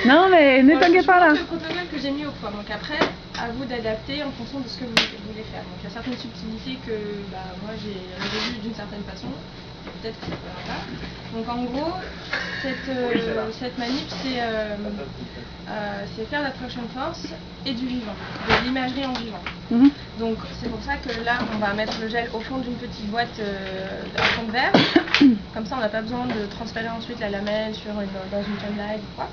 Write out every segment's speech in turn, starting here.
Non, mais ne t'inquiète pas là. C'est le protocole que j'ai mis au point. Donc après, à vous d'adapter en fonction de ce que vous voulez faire. Donc il y a certaines subtilités que moi j'ai résolues d'une certaine façon. Peut-être que ça ne plaira pas. Donc en gros, cette manip, c'est faire l'attraction force et du vivant, de l'imagerie en vivant. Donc c'est pour ça que là, on va mettre le gel au fond d'une petite boîte en fond de verre. Comme ça, on n'a pas besoin de transférer ensuite la lamelle dans une timeline ou quoi.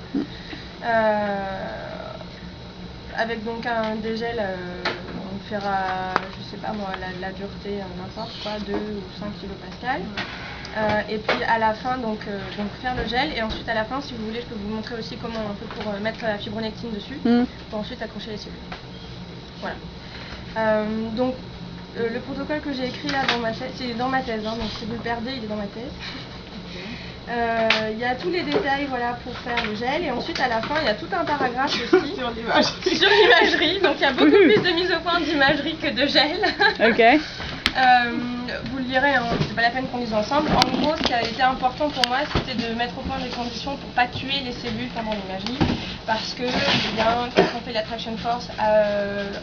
Avec donc un dégel, on fera, je sais pas moi, la dureté, n'importe quoi, 2 ou 5 kilopascales. Et puis à la fin, donc faire le gel. Et ensuite à la fin, si vous voulez, je peux vous montrer aussi comment on fait pour mettre la fibronectine dessus, pour ensuite accrocher les cellules. Voilà. Donc le protocole que j'ai écrit là dans ma thèse, c'est dans ma thèse, hein, donc si vous le perdez, il est dans ma thèse. Il y a tous les détails pour faire le gel, et ensuite à la fin il y a tout un paragraphe aussi sur l'imagerie, donc il y a beaucoup plus de mise au point d'imagerie que de gel. Ok. Vous le lirez, hein, c'est pas la peine qu'on lise ensemble. En gros, ce qui a été important pour moi, c'était de mettre au point des conditions pour pas tuer les cellules pendant l'imagerie, parce que quand on fait l'attraction force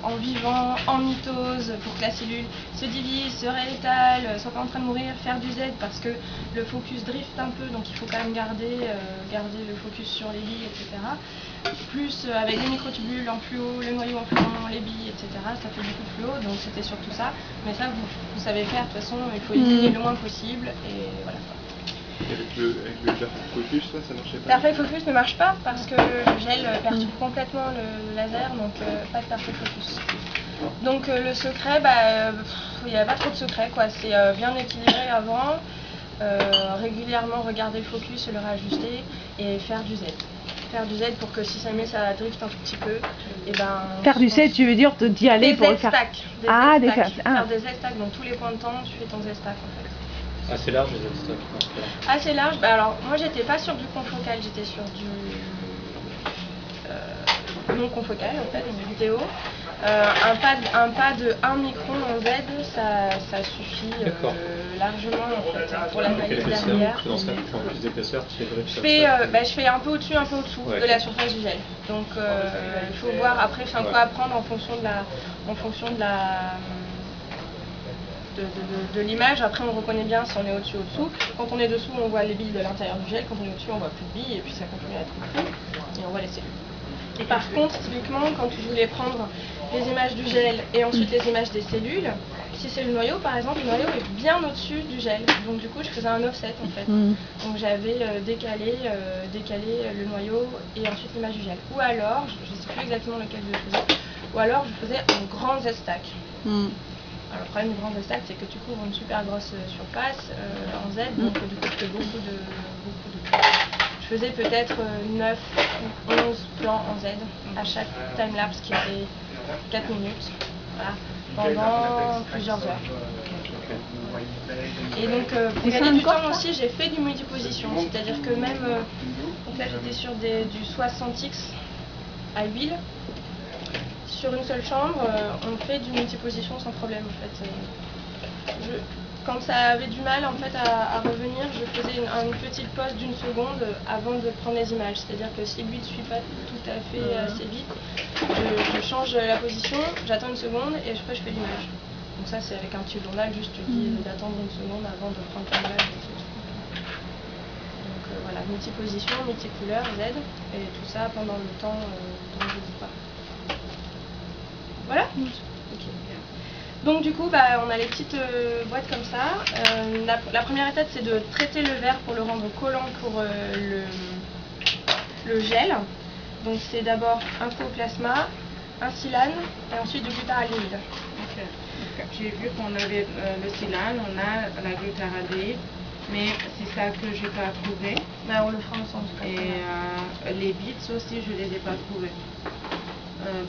en vivant, en mitose, pour que la cellule se divise, se réétale, soit pas en train de mourir, faire du Z, parce que le focus drift un peu, donc il faut quand même garder le focus sur les billes, etc. Plus avec les microtubules en fluo, le noyau en fluo, les billes, etc. Ça fait beaucoup de fluo, donc c'était surtout ça. Mais ça, vous savez faire, de toute façon, il faut éliminer le moins possible, et voilà. Avec le Perfect Focus, ça marchait pas? Perfect Focus ne marche pas parce que le gel perturbe complètement le laser, donc pas de Perfect Focus. Donc le secret, il n'y a pas trop de secret, quoi. C'est bien équilibré avant, régulièrement regarder le focus, le réajuster et faire du Z. Faire du Z pour que si ça drift un tout petit peu, et faire du Z, tu veux dire d'y aller pour le faire. Des faire des Z-stacks, donc tous les points de temps, tu fais ton Z-stack en fait. Assez large les Z-stacks. Assez large, alors moi j'étais pas sur du confocal, j'étais sur du non confocal en fait, une vidéo. Un pas de 1 micron en Z, ça suffit largement en fait, pour l'analyse derrière. Je fais un peu au-dessus, un peu au-dessous de la surface du gel. Donc il faut voir après quoi apprendre en fonction de l'image. Après on reconnaît bien si on est au-dessus ou au-dessous. Quand on est dessous, on voit les billes de l'intérieur du gel. Quand on est au-dessus, on voit plus de billes et puis ça continue à être flou et on voit les cellules. Et par contre, typiquement, quand je voulais prendre les images du gel et ensuite les images des cellules, si c'est le noyau par exemple, le noyau est bien au-dessus du gel. Donc du coup, je faisais un offset en fait. Donc j'avais décalé le noyau et ensuite l'image du gel. Ou alors, je ne sais plus exactement lequel je faisais, ou alors je faisais un grand Z-stack. Alors, le problème du grand Z-stack, c'est que tu couvres une super grosse surface en Z, donc du coup tu fais beaucoup de plans. Je faisais peut-être 9 ou 11 plans en Z à chaque timelapse qui fait 4 minutes, pendant plusieurs heures. Et donc pour gagner du temps aussi, j'ai fait du multiposition, c'est-à-dire que même, donc là j'étais sur du 60x à huile. Sur une seule chambre, on fait du multiposition sans problème en fait. Quand ça avait du mal en fait à revenir, je faisais une petite pause d'1 seconde avant de prendre les images. C'est-à-dire que si lui ne suit pas tout à fait assez vite, je change la position, j'attends 1 seconde et après je fais l'image. Donc ça c'est avec un petit journal, juste tu dis d'attendre 1 seconde avant de prendre ton image. Donc voilà, multiposition, multicouleur, Z, et tout ça pendant le temps dont je vous parle. Voilà. Okay. Donc du coup, on a les petites boîtes comme ça. La première étape, c'est de traiter le verre pour le rendre collant pour le gel. Donc c'est d'abord un coplasma, un silane et ensuite du glutaradéhyde. J'ai vu qu'on avait le silane, on a la glutaradéhyde, mais c'est ça que j'ai pas trouvé. On le fera ensemble. Et les bits aussi, je les ai pas trouvés.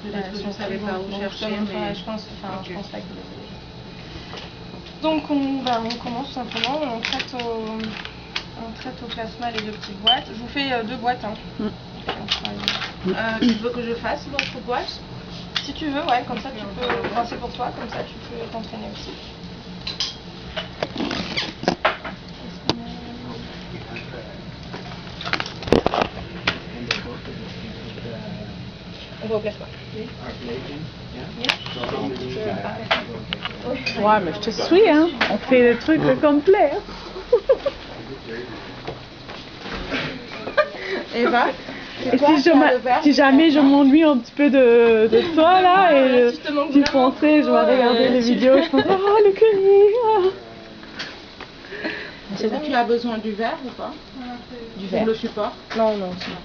Peut-être que je ne savais pas où chercher, mais je pense pas que vous les avez. Donc on commence simplement, on traite au plasma les 2 petites boîtes. Je vous fais 2 boîtes. Tu veux que je fasse l'autre boîte? Si tu veux, ouais, comme ça tu peux, c'est pour toi, comme ça tu peux t'entraîner aussi. voit au plasma. Ouais, mais je te suis, hein. On fait le truc complet. Hein. Eva, Et si jamais je m'ennuie un petit peu de toi là et Si je te manque du vraiment français, je vais regarder les vidéos, je pense oh le curry. est-ce que tu as besoin du verre ou pas? Du Pour le support? Non, non, c'est bon.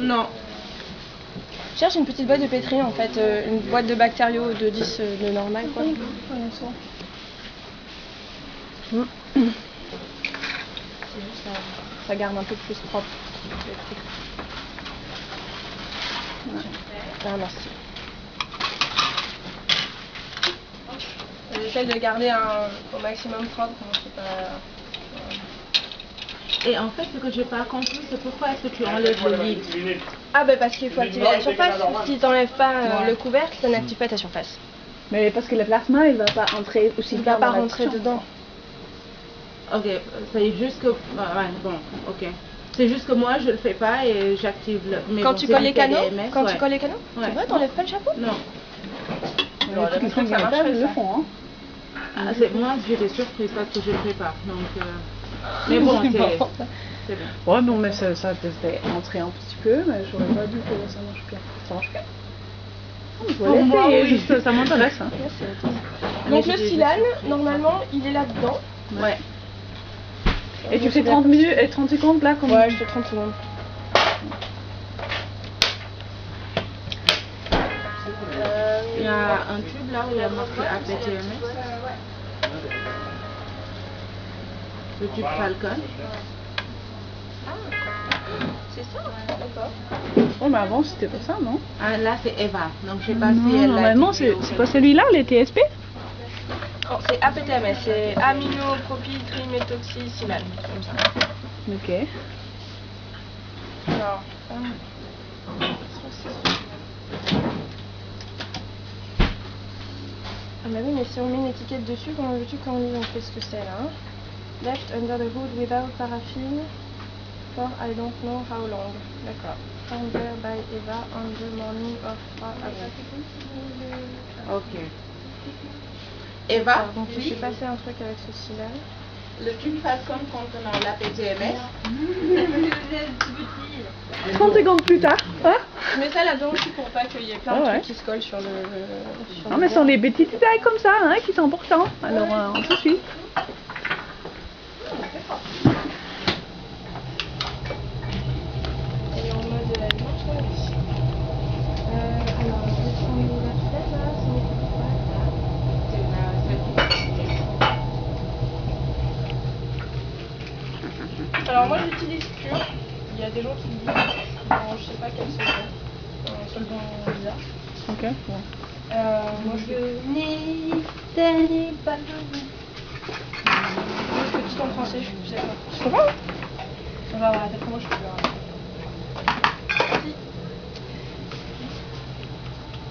Non. Je cherche une petite boîte de pétri en fait, une boîte de bactériaux de 10 de normal quoi. C'est juste ça garde un peu plus propre. Ah merci. J'essaie de garder au maximum propre, c'est pas... Et en fait, ce que j'ai pas compris, c'est pourquoi est-ce que tu enlèves le vide? Ah bah parce qu'il faut activer la surface. Si t'enlèves pas le couvercle, ça n'active pas ta surface. Mais parce que le plasma, il va pas entrer aussi Il bien va pas dans la rentrer cuisson. dedans. Ok, c'est juste que... Ouais, bon, ok. C'est juste que moi, je le fais pas et j'active le... Mais Quand bon, tu c'est colles du les canaux, PDMS, quand ouais. tu colles les canaux, Ouais. tu vois, t'enlèves pas le chapeau. Non. Ouais, tous les trucs à table le font. Hein. Ah, moi, j'étais surprise parce que je le fais pas. Donc, mais bon, c'est bien. Ouais, bon, mais ça devait entrer un petit peu, mais j'aurais pas dit que ça marche bien. Ça marche bien. Je Pour vais moi, l'essayer, oui. juste, ça m'intéresse. Hein. Donc Mais le j'ai- silane, normalement, il est là-dedans. Ouais. Et tu fais 30 minutes et 30 secondes là comme... Ouais, je fais 30 secondes. Il y a un tube là où il y a marqué APTMS. Le tube Falcon. C'est ça, d'accord. Oh, mais avant c'était pas ça, non? Ah, là, c'est Eva. Donc, je sais pas Non, si elle normalement c'est pas celui-là, les TSP? Oh, c'est APTMS, c'est aminopropyltriméthoxysilane, comme ça. Ok. Alors, ah bah oui, mais si on met une étiquette dessus, comment veux-tu qu'on dise on fait ce que c'est là hein? Left under the hood without paraffin for I don't know how long. D'accord. Found there by Eva on the morning of... Ok. Eva, Donc je vais passer un truc avec ceci là. le tube Falcon contenant l'APTMS. 30 secondes plus tard, hein? Je mets ça là-dedans aussi pour pas qu'il y ait plein de Ah ouais. trucs qui se collent sur le... sur Non, le mais ce sont verre. des petits détails comme ça hein, qui sont importants. Alors, on se suit. Elle est en mode blanche là, oui. Alors, je vais prendre une verset là, alors moi j'utilise pur. Il y a des gens qui me disent, bon, je sais pas quel solvant. Un solvant bizarre. Ok, bon. Moi je n'ai pas de petit en français, je suis plus d'accord. Ça va? Ça va, voilà, d'après moi je suis plus d'accord.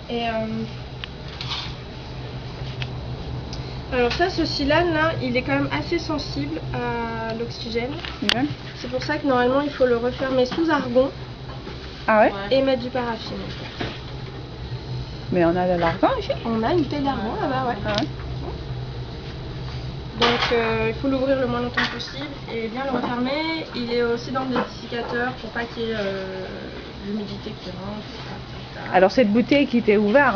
Et alors ça, ce silane là, il est quand même assez sensible à l'oxygène. Ouais. C'est pour ça que normalement il faut le refermer sous argon Ah ouais? et mettre du paraffine. Mais on a de l'argent ici? On a une bouteille d'argon là-bas, ouais. Ah ouais? Donc il faut l'ouvrir le moins longtemps possible et bien le refermer. Il est aussi dans le désisticateur pour pas qu'il y ait l'humidité qui rentre. Alors cette bouteille qui était ouverte,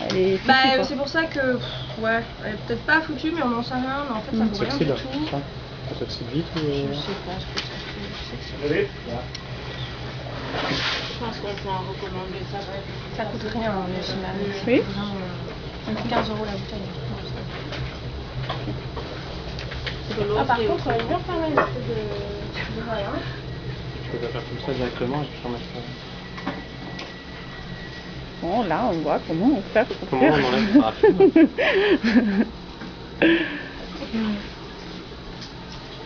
elle est foutue, Bah quoi. c'est pour ça que, ouais, elle est peut-être pas foutue mais on n'en sait rien, mais en fait ça vaut rien du S'oxyde, tout. ça. Ça s'oxyde vite ou... Je sais pas ce que ça fait. Je pense qu'on peut en recommander ça. Ça coûte rien le silane. Oui. Ça coûte 15 € la bouteille. De l'autre Ah par et contre, aussi. il bien fermé le truc de voilà. Je peux pas faire comme ça directement, je peux remettre ça. Bon, là, on voit comment on fait pour Comment on faire. enlève le paraffine?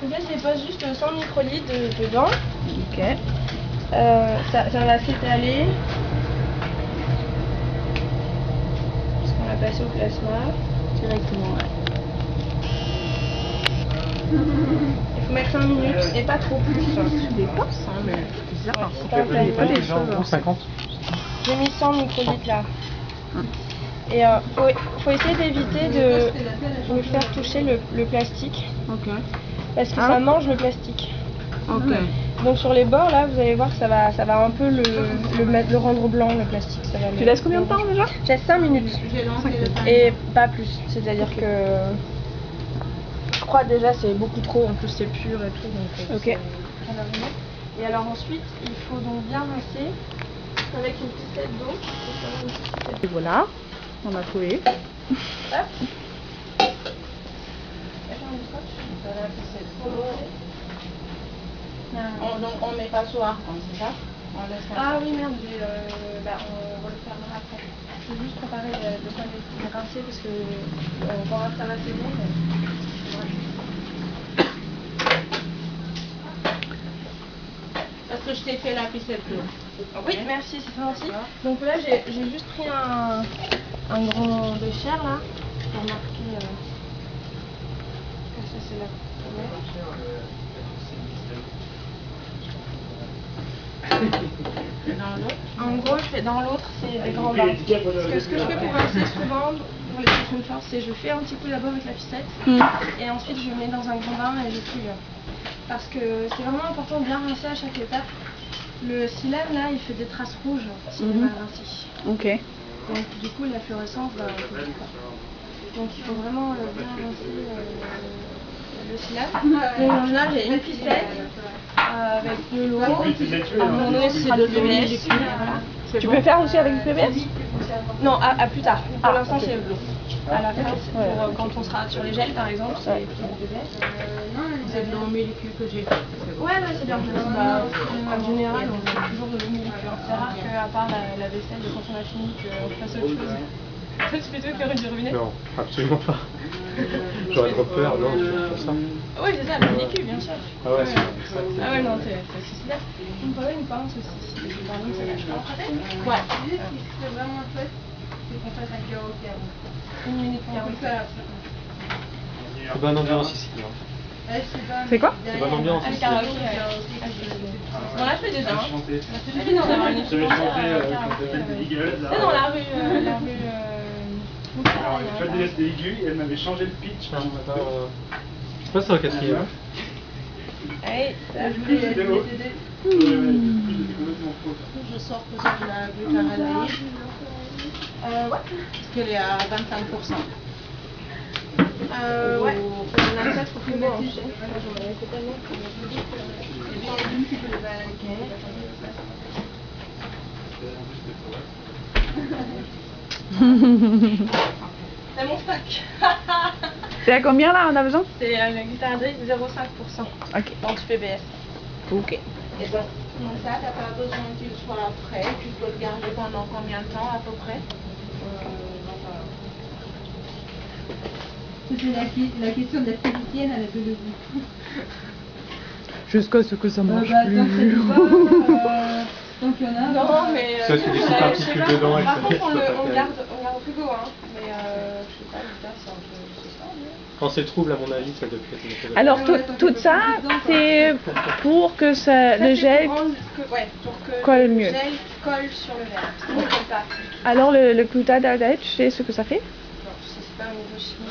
En fait, je dépose juste 100 microlitres dedans. Ok. Ça va s'étaler. Parce qu'on l'a passé au plasma. Directement, ouais. Il faut mettre 5 minutes et pas trop plus. Des pinces, hein, mais c'est bizarre. C'est pas intéressant. pas des choses. 50. J'ai mis 100 microlitres là. Et faut essayer d'éviter de me faire toucher le plastique Ok. parce que Ah. ça mange le plastique. Ok. Donc sur les bords là, vous allez voir que ça va un peu le rendre blanc le plastique. Ça va Tu le- laisses combien de temps déjà? Je laisse 5 minutes et pas plus. C'est-à-dire que je crois déjà c'est beaucoup trop. En plus c'est pur et tout. Donc, Ok. c'est très largement. Et alors ensuite, il faut donc bien rincer avec une pipette d'eau. Et voilà, on a trouvé. Hop. On met pas sous arc, c'est ça? On laisse comme Ah ça. oui merde, on le fermera après. Je vais juste préparer de quoi les rincer parce que on va faire assez bon. Parce que je t'ai fait la ficelle bleue. Oui, merci, c'est gentil. Donc là, j'ai juste pris un grand bécher là pour marquer. Ça c'est la Dans l'autre. En gros, je fais dans l'autre, c'est des grands bains. Parce que ce que je fais pour rincer souvent, pour les questions de force, c'est je fais un petit coup d'abord avec la ficette et ensuite je mets dans un grand bain et je touille. Parce que c'est vraiment important de bien rincer à chaque étape. Le silane là, il fait des traces rouges s'il est mal rincé. Ok. Donc du coup, la fluorescence va donc il faut vraiment bien rincer le silane. Donc en général, j'ai une ficette avec de l'eau. À un moment donné, c'est de PBS. Voilà. Tu peux faire aussi avec du PBS? Non, à plus tard. Pour l'instant, c'est de l'eau. À la fin, c'est pour quand on sera sur les gels, par exemple, c'est plutôt du PBS. C'est de l'eau molécule que j'ai fait. Ouais, c'est bien. En général, on fait toujours de l'eau molécule. C'est rare qu'à part la vaisselle, quand on a fini, qu'on fasse autre chose. Toi, tu fais tout avec du robinet? Non, absolument pas. J'aurais trop peur, non, je fais pas ça. Oui, c'est ça, la molécule, bien sûr. Ah ouais, c'est Ah ouais, non, c'est super. On peut avoir une pince aussi. Par exemple, ça lâche pas. Ouais. Ce qui serait vraiment chouette, c'est qu'on fasse un karaoké avant. 1 minute On peut 40. faire. C'est bonne ambiance ici. Hein. C'est quoi? C'est bonne ambiance Ah, le ici. karaoké, ouais. Bon, là, je fais déjà. Hein. C'est bien d'avoir une équipe entière karaoké. C'est dans la rue. Alors, elle faisait des aiguilles et elle m'avait changé le pitch. Je sais pas si c'est au quatrième. Allez, C'était haut. C'était complètement faux. Je sors peut-être de la glutaraldehyde. ouais. Parce qu'elle est à 25%. Ouais. On a peut-être plus beau. J'en avais fait tellement que Et puis, on dit que tu peux le balancer. C'est mon stock. C'est à combien là on a besoin? C'est la glutaraldehyde 0,5%. Ok. Donc tu PBS. Ok. Et donc ça, t'as pas besoin que tu le sois frais. Tu peux le garder pendant combien de temps à peu près? C'est la question de la quotidienne avec le goût. Jusqu'à ce que ça marche Tant que ça plus. ne pas, tant qu'il y en a. Non, mais. Ça, tu laisses des particules dedans et Par ça contre, laisse on pas garde au frigo, hein. Mais je sais pas, le c'est un peu. C'est ça, mais. Quand c'est trouble, à mon avis, ça doit plus être une Alors tout ça, c'est pour que ça, le gel. Pour que colle le mieux. gel colle sur le verre. Sinon, il colle pas. Alors le glutaraldehyde, tu sais ce que ça fait? Non, c'est pas un niveau chimique.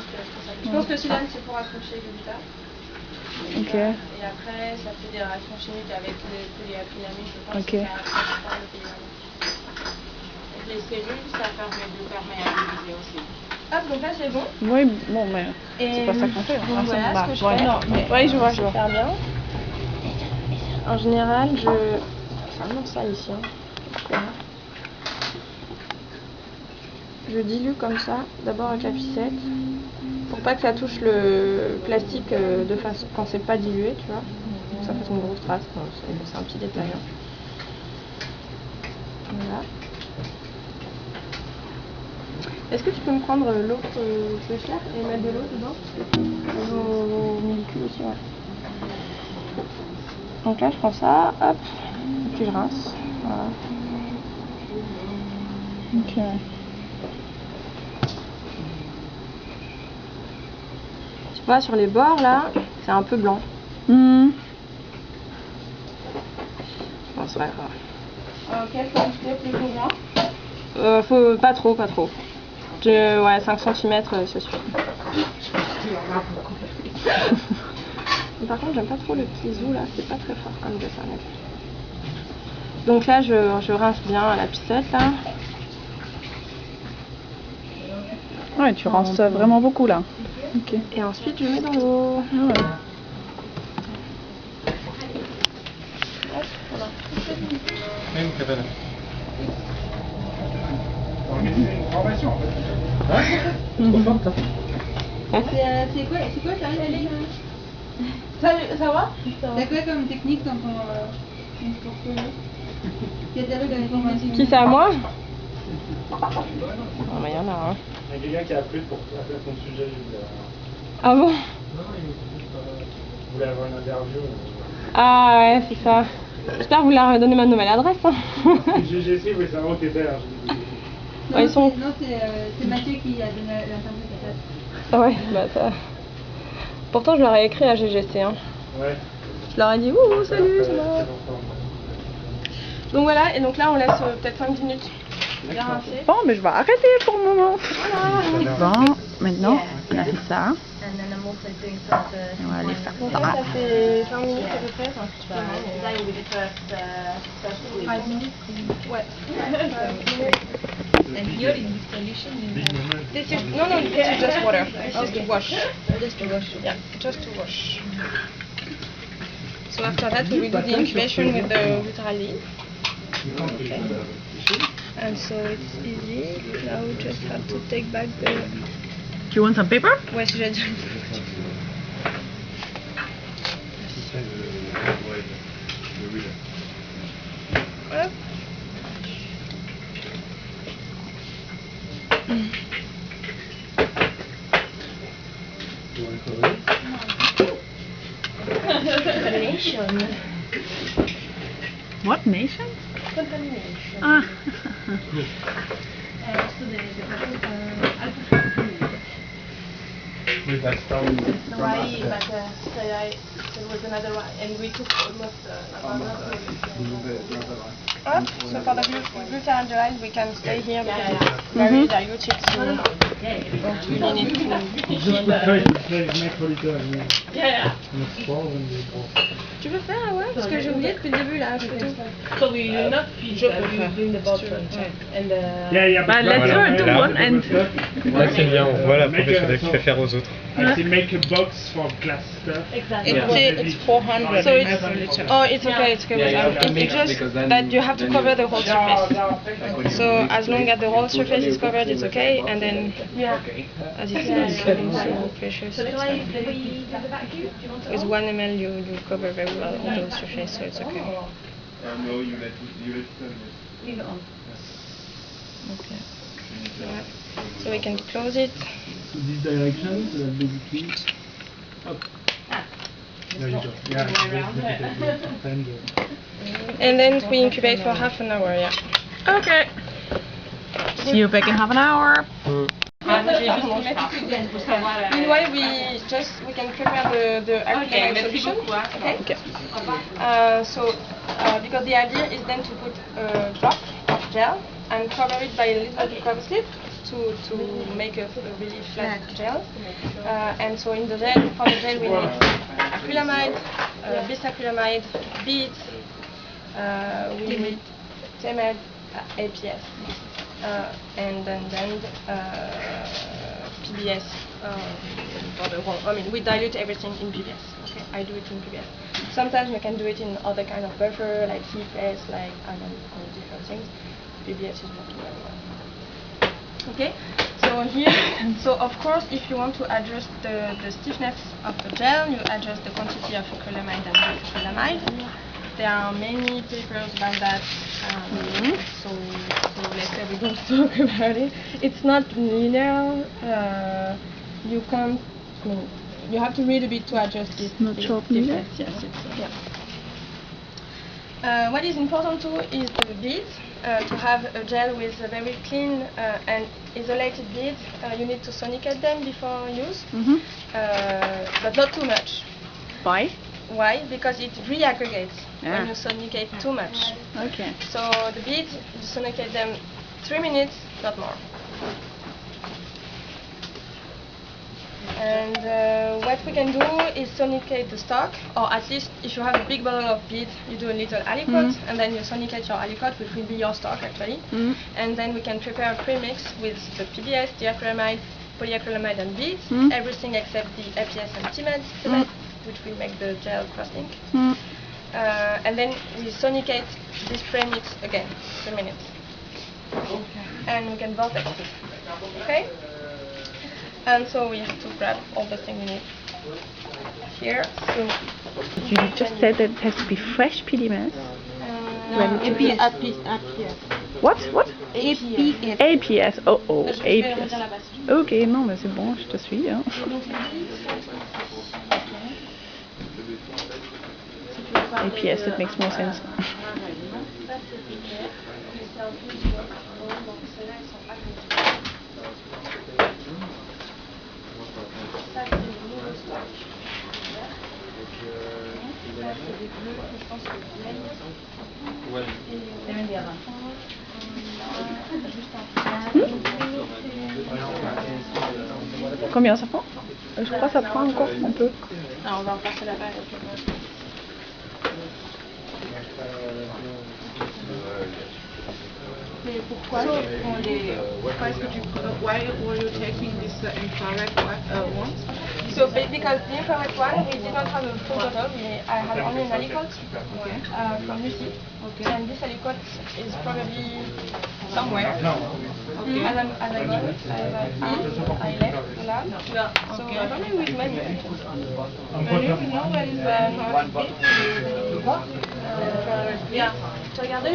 Je pense que le silane, c'est pour accrocher le gluta. Ok. Et après, ça fait des réactions chimiques avec les polyacrylamide, je pense. Ok. Que ça accroche pas le polyacrylamide. Les cellules, ça permet de perméabiliser aussi. Hop, donc là, c'est bon. Oui, bon, mais Et c'est pas ça qu'on fait. donc voilà ce que je ouais. fais. Ouais, je vois, je vois. Faire bien. En général, c'est vraiment ça ici. Hein. Je dilue comme ça, d'abord avec la ficette, pour pas que ça touche le plastique de façon quand c'est pas dilué, tu vois. Donc ça fait une grosse trace. Bon, c'est un petit détail. Hein. Voilà. Est-ce que tu peux me prendre l'autre bécher et mettre de l'eau dedans? Vos molécules aussi, ouais. Donc là, je prends ça, hop, et puis je rince. Voilà. Ok. Tu vois, sur les bords, là, C'est un peu blanc. Hmm. Bon, c'est pas grave. Quelle quantité plus ou moins? Faut pas trop. Ouais, 5 cm, ça suffit. Par contre, j'aime pas trop le petit zou là, c'est pas très fort comme dessin. Donc là, je rince bien la pissette là. Ouais, tu rinces vraiment beaucoup là. Ok. Et ensuite, je mets dans l'eau. Ah ouais. Même cabane. Trop forte, hein. C'est quoi ça Hélène Ça va? T'as quoi comme technique dans ton portfolio? Il y a des informations. Qui c'est à moi? Oh, mais il y en a, hein. Il y a quelqu'un qui a appelé pour faire ton sujet. Ah bon? Non, il voulait avoir une interview. Ah ouais, c'est ça. J'espère que vous leur donner ma nouvelle adresse. Hein. GGC voulait savoir où t'étais. Non, Ouais, ils sont- non, c'est Mathieu qui a donné l'interview à ta place. Ah ouais, bah ça. Pourtant, je leur ai écrit à GGC. Hein. Ouais. Je leur ai dit ouh, salut, ça va. Donc voilà, et donc là, on laisse peut-être 5 minutes bien rincer. Bon, mais je vais arrêter pour le moment. Bon, maintenant, on a fait ça. On va aller faire Donc ça. là, ça fait 5 minutes à peu près. Enfin, un petit peu moins, mais, 5 minutes. Ouais. This is no, this is just water. This is to wash. Just to wash. Yeah, just to wash. So after that, we will do the incubation with the Vitrali. Okay. And so it's easy. Now we just have to take back the. Do you want some paper? Ouais, si j'ai dit. Hop. Contamination. What nation? Contamination. Ah. Oui, that's probably Why? But there was another one, and we took almost another. So for the glutaraldehyde, we can stay here because it's very diluted. So don't really need to. Just make little. Yeah. On Tu peux faire, ouais? Parce que j'ai oublié depuis le début là. Je peux tout. So we will not feed during the bottom and Bah, let's her do one and. Ouais, c'est bien, on voit la professionnelle qui fait faire aux autres. I say make a box for glass stuff. exactly. It's 400. So it's it's okay. It's okay. It's just that you have to cover the whole surface. So as long as the whole surface is covered, it's okay. And then as it is so precious, with 1 ml you cover very well the whole surface, so it's okay. No, you let it on. Okay. So we can close it. So this direction, so that basically up. No, you don't. Yeah, and, And then we incubate for half an hour, yeah. Okay. See you back in half an hour. Meanwhile, we can prepare the acrylamide solution. Okay. Because the idea is then to put a drop of gel and cover it by a little bit cover slip to make a really flat gel. And so in the gel, for the gel we need acrylamide, bisacrylamide, beads, we need TMED, APS, and then PBS for the whole. I mean, we dilute everything in PBS. Okay, I do it in PBS. Sometimes we can do it in other kind of buffer like CFS, like I don't know, different things. PBS is working very well. Okay, so here, so of course, if you want to adjust the stiffness of the gel, you adjust the quantity of acrylamide and acrylamide. There are many papers about that. So let's say we don't talk about it. It's not linear. You can't. I mean, you have to read a bit to adjust this. Not this sharp difference. Yes, it's yeah. What is important too is the beads. To have a gel with a very clean and isolated beads, you need to sonicate them before use, but not too much. Why? Why? Because it reaggregates Yeah. when you sonicate too much. Okay. So the beads, you sonicate them 3 minutes, not more. And what we can do is sonicate the stock, or at least if you have a big bottle of beads, you do a little aliquot, and then you sonicate your aliquot, which will be your stock actually. And then we can prepare a premix with the PBS, diacrylamide, polyacrylamide and beads, everything except the APS and cement, which will make the gel crusting. And then we sonicate this premix again, 3 minutes. And we can vortex it. Okay? And so we have to grab all the things we need here. So You just said that it has to be fresh PDMS. What? APS. APS. Oh, je vais APS. redire là-bas. Ok, non, mais c'est bon, je te suis. Hein. APS, that makes more sense. Combien ça prend? Je crois que ça prend encore un peu. Ah, on va repasser là-bas. Mais pourquoi tu prends les... Pourquoi est-ce que tu prends... Why were you taking this infrared one? So because the infrared one, we didn't have a full bottle, I had only an aliquot from Lucy. And this aliquot is probably somewhere. As I got it, I left the lab. So I don't know with many. You know where is Yeah. To regarder,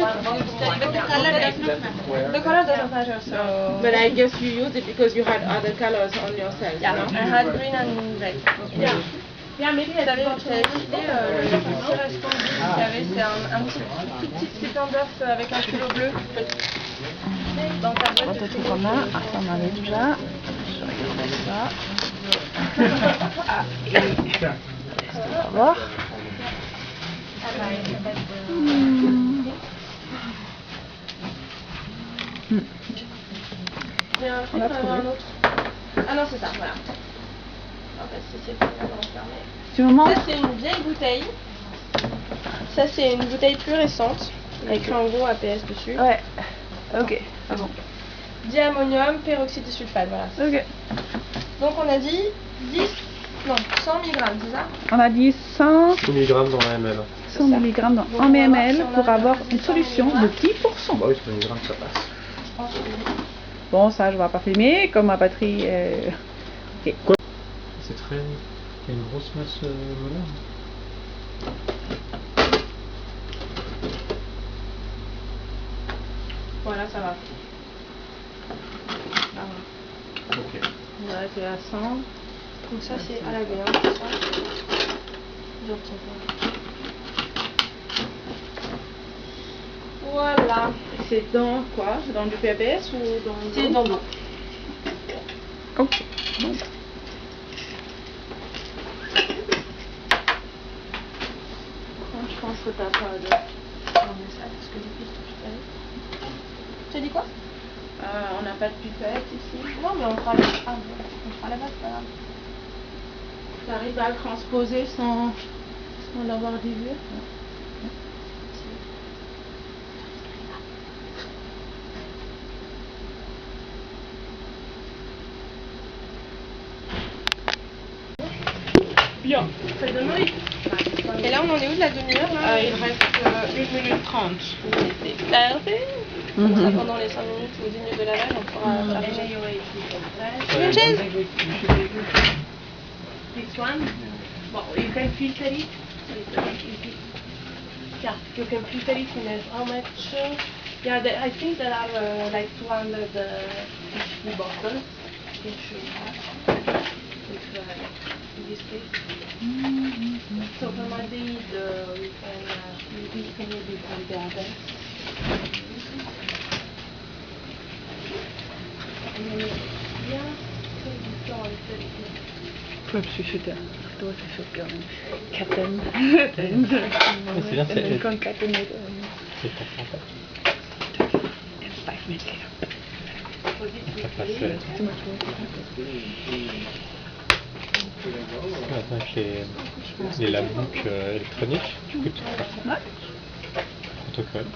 the color doesn't matter, so... But I guess you used it because you had other colors on your cells, Yeah, no? I had green and red. Yeah. Yeah, maybe vous savez, j'avais filé le petit restant de bleu, vous savez, c'est un petit pépin d'œuf avec un kilo bleu. Dans ta boîte de Peut-être qu'on a. Ah, ça on en avait déjà. Je regarde ça. On va voir. Il y a un truc, On a un trouvé. autre. Ah non, c'est ça, voilà. En fait, c'est pas fermé. Du moment. Ça, c'est une vieille bouteille. Ça, c'est une bouteille plus récente. Avec écrit en gros APS dessus. Ouais. Ok. Ah bon. Diammonium, peroxyde de sulfate, voilà. Ok. Donc on a dit 100 mg, c'est ça? On a dit 100 mg dans la ml. 100 mg dans 1 ml pour avoir une solution de 10%. Bah oui, 100 mg ça passe. Je pense que... Bon, ça je vais pas filmer, comme ma batterie. Ok. C'est très... Il y a une grosse masse molaire. Voilà, ça va. Ok. Voilà, c'est à 100. Donc ça, c'est à la baie, hein, c'est ça. Je retiens pas. Voilà. C'est dans quoi? Dans du PBS ou dans... C'est dans l'eau. Ok. Bon. Je pense que t'as pas de... Non, mais ça, parce que les pistes, tu savais. Tu as dit quoi? on n'a pas de pipette ici. Non, mais on fera la... Ah, bon, on fera là-bas, c'est pas grave. Tu arrives à le transposer sans l'avoir dilué? Bien. Feuille de nouilles. Et là, on en est où de la demi-heure là? Il reste 1 minute 30. C'est parfait. Comme ça, pendant les 5 minutes ou 10 minutes de lavage, on pourra charger. Une chaise. This one, well, you can filter it. Yeah, you can filter it in how much? Yeah, I think there are like 250 bottles. You should have in this case. So normally we can maybe from the others. And then, yeah, so it's all very good. Flipskytte. Då försöker jag katten. c'est bien, c'est- Con katten. C'est pour ça, en fait. 5 minutes. Ça passe, maintenant avec les labooks électroniques, du coup tu peux faire ça. Protocole.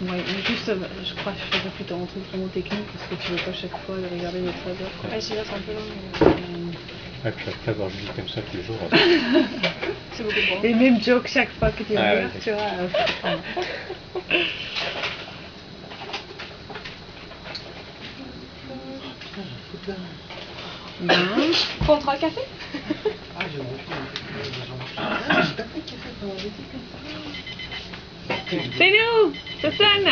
Ouais, juste, je crois que je ferais plutôt un truc vraiment technique parce que tu veux pas chaque fois regarder les 3 heures. Ouais, c'est un peu long. Ouais, puis après avoir vu comme ça tous les jours. C'est beaucoup de bon. Les mêmes jokes chaque fois que tu Ah ouais, regardes, tu vois. Contre le café? C'est nous, Susanne.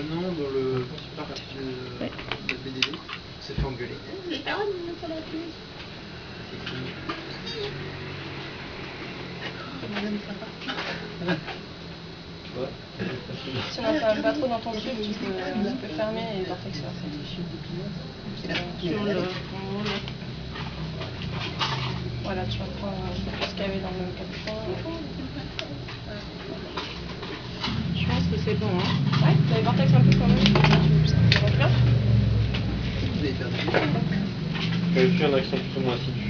Non, dans le quand il part de BDD, il s'est fait engueuler. Si on n'en fait pas trop dans ton truc, tu peux fermer et Vortex va Voilà, tu reprends ce qu'il y avait dans le capuchon. Je pense que c'est bon. Hein. Ouais, t'avais Vortex un peu quand même. Ça va bien. Vous allez faire des Il y en a qui sont plus ou moins assidus.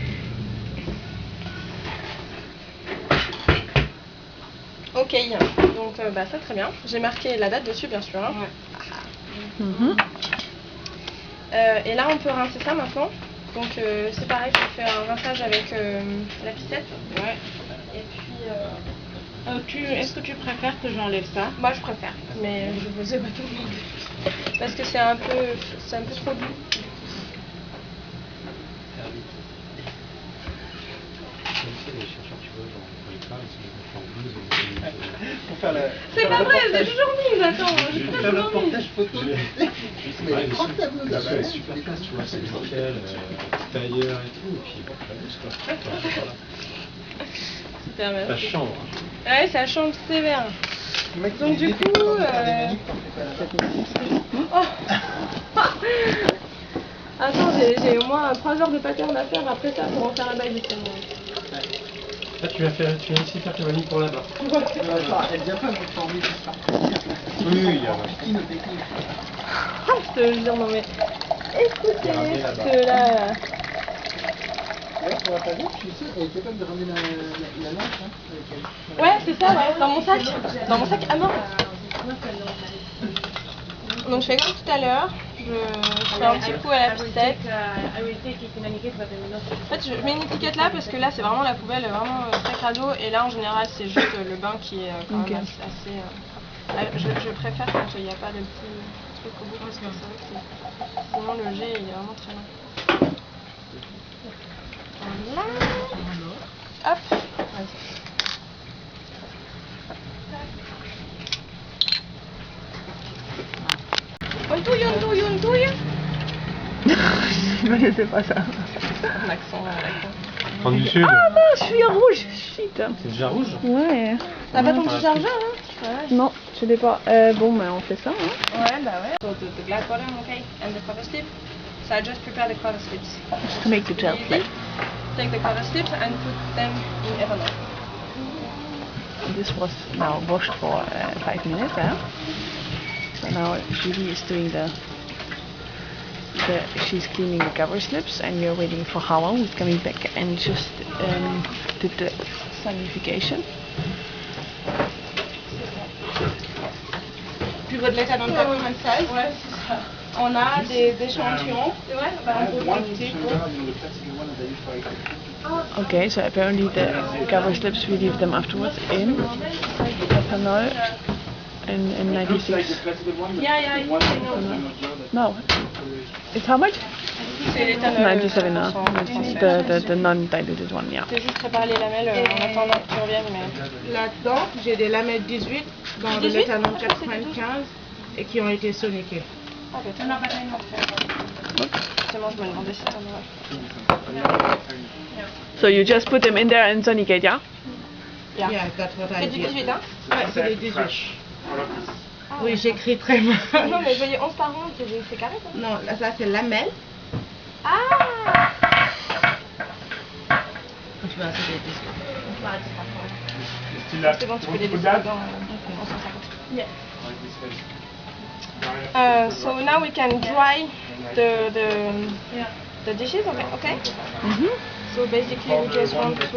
Ok, donc ça très bien. J'ai marqué la date dessus bien sûr. Hein. Et là on peut rincer ça maintenant. Donc c'est pareil, je fais un rinçage avec la pipette. Ouais. Et puis... Est-ce que tu préfères que j'enlève ça? Moi je préfère, mais je vous ai pas tout dit. Parce que c'est un peu trop doux. Pour faire la... C'est pas vrai, c'est toujours mis, attends, je Pour peux faire le toujours mis. reportage photo. Mais prends ta blouse là-bas. C'est super classe, tu vois, c'est nickel, tailleur et tout, et puis bon, la mousse quoi. Super, Ça merci. chambre. Ouais, ça change sévère. Donc du coup... Attends, j'ai au moins 3 heures de pattern à faire après ça pour en faire la bague du Là, tu viens ici faire tes manies pour là-bas. Elle vient pas me former pour partir. Oui, il y a Piquine au technique. Je te jure, non mais... Écoutez, parce que là... D'ailleurs, pour la pavette, je suis sûr, elle est capable de ramener la lampe hein, avec elle. Ouais, c'est ça, ouais, dans mon sac. Dans mon sac à main. Donc je fais comme tout à l'heure, je fais un petit coup à la pistette. En fait, je mets une étiquette là parce que là c'est vraiment la poubelle, vraiment très crado. Et là en général c'est juste le bain qui est quand même assez... je préfère quand il n'y a pas de petits trucs au bout parce que c'est vrai que sinon le jet il est vraiment très long. Voilà. Hop. Vas-y. On touille. Je ne connaissais pas ça. L'accent, En du sud. Ah non, je suis en rouge. Shit. C'est déjà rouge. Ouais. T'as pas ton petit chargeur hein? Non, je l'ai pas. Bon, mais on fait ça. Hein. Ouais, bah ouais. So the glass bottom, okay, and the cover slip. So I just prepare the cover slips. To make the gel plate. Take the cover slips and put them in Evernote. This was now washed for 5 minutes. So now Julie is doing she's cleaning the cover slips, and we're waiting for Howell, who's coming back and just did the sanification. Puis votre lettre à dans le papier 26. Ouais, c'est ça. On a des échantillons. C'est vrai? Bah, on peut goûter. Okay, so apparently the cover slips we leave them afterwards in ethanol and 96. Yeah, I know. No, it's how much? C'est l'éthanol. 97 now. It's the non-diluted one, yeah. C'est juste préparer les lamelles en attendant que tu reviennes. Mais... Là-dedans, j'ai des lamelles 18 dans le 18? méthanol 95 et qui ont été soniquées. Ah, bah, t'en as pas une. Justement, je me demandais si t'en aurais. So you just put them in there and sonicate, yeah? Yeah. Yeah, that's what I C'est du did. 18, hein? Ouais, c'est des 18. Oui, j'écris très mal. Non, mais je voyais 11 par 11, c'est carré, quoi. Non, là, ça c'est lamelle. Tu vas arrêter les biscuits. C'est bon, tu peux les laisser dedans. On s'en sert. Yeah. So now we can dry the dishes, okay? So basically we just want to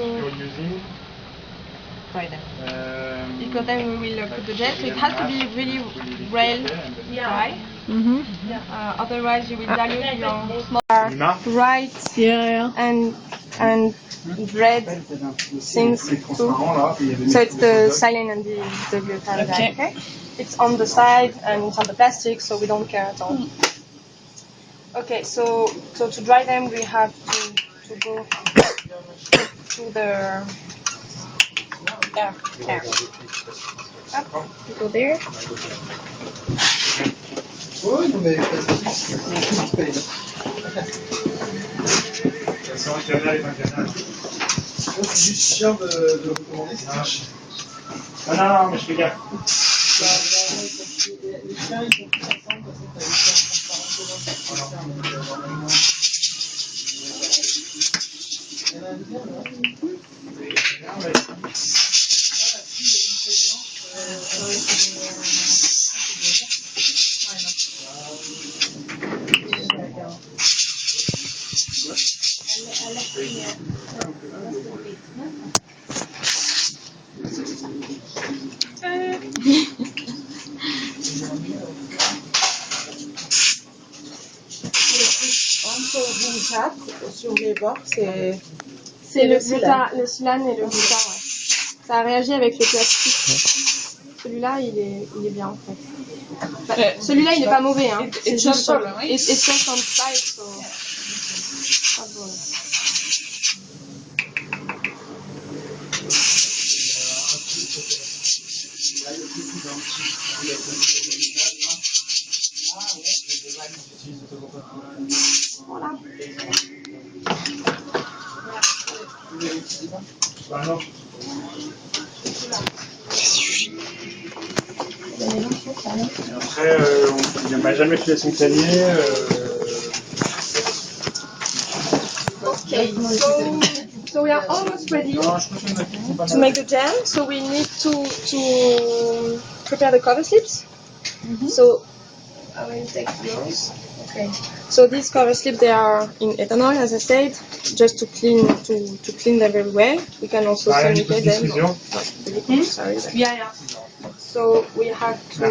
dry them. Because then we will put the gel, so it has to be really well dry. Otherwise you will dilute your small right and red things too. So it's the silane and the glutarate, okay? It's on the side and it's on the plastic, so we don't care at all. Okay, so to dry them we have to go to the air. Up, we go there. Oui, non mais vas-y. C'est juste chiant de recommander, c'est chiant. Non, mais je fais gaffe. Les chiens, ils sont tous ensemble, parce que t'as il y en a un deuxième, là. Sur les bords, c'est le silane et le gluta, ouais. Ça a réagi avec le plastique. Celui-là, il est bien en fait. Celui-là, il n'est pas mauvais, hein. C'est juste it's just on side, so. Pas bon. Voilà. Après, on n'a jamais fait son canier. Okay, so we are almost ready to make the jam. So we need to prepare the cover slips. So I will take those. Okay. So these cover slips, they are in ethanol, as I said, just to clean them very well. We can also sanitize them. Sorry. Yeah. So we have to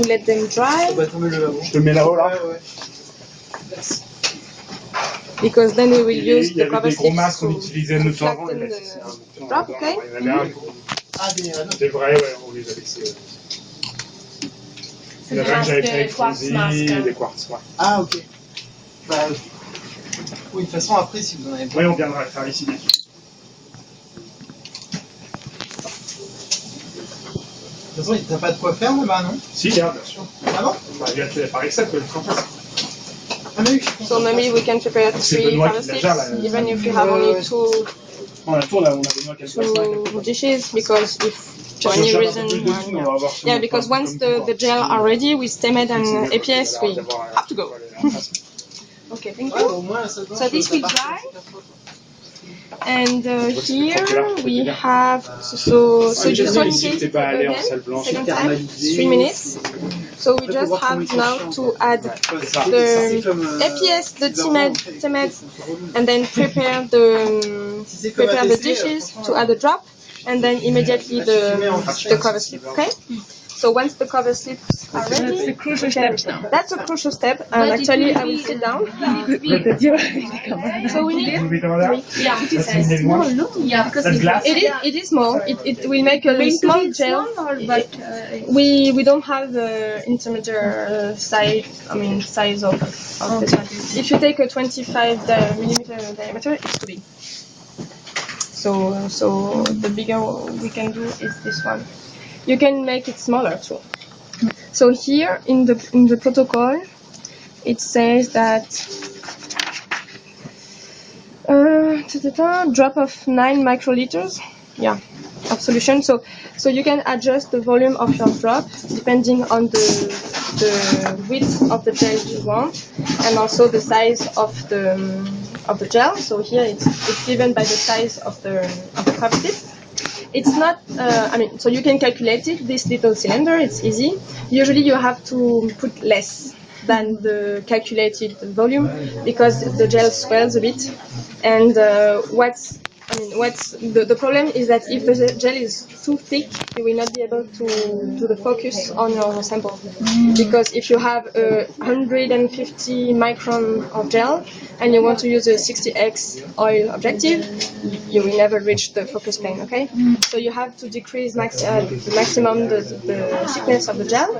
let them dry. Je te mets là-haut là. Because then we will use the cover slips. Il y avait des gros slips masques qu'on utilisait nous avant. the drop, okay? C'est vrai, ouais, on les a laissés. Il y avait un que j'avais fait avec Fonzie, des quartz, ouais. Ah, ok. Bah, oui, de toute façon, après, si vous en avez pas. Oui, on viendra le faire ici. De toute façon, t'as pas de quoi faire là-bas, non? Si, bien sûr. Ah bon? Bah, il a fait par Excel, peut être en place. Ah, mais oui. So maybe we can prepare 3 cover slips, even if we have only two dishes, because if for any reason, yeah, because once the gel are ready with TMED and APS, we have to go. Okay, thank you. So this will dry. And here we have, so just one case again, second time, 3 minutes. So we just have now to add the APS, the TMED, and then prepare the dishes to add a drop, and then immediately the cover slip, okay? So once the cover slips are ready, that's the crucial step now. That's a crucial step, and actually I will sit down. So we need it is small. It will make a small gel. We don't have intermediate size of this one. If you take a 25 millimeter diameter, it's too big. So the bigger we can do is this one. You can make it smaller too. So here in the protocol, it says that drop of 9 microliters, of solution. So you can adjust the volume of your drop depending on the the width of the gel you want, and also the size of the gel. So here it's given by the size of the cover slip. It's not, so you can calculate it, this little cylinder, it's easy. Usually you have to put less than the calculated volume because the gel swells a bit. And the problem is that if the gel is too thick, you will not be able to do the focus on your sample. Because if you have 150 micron of gel and you want to use a 60x oil objective, you will never reach the focus plane, okay? So you have to decrease the maximum the thickness of the gel.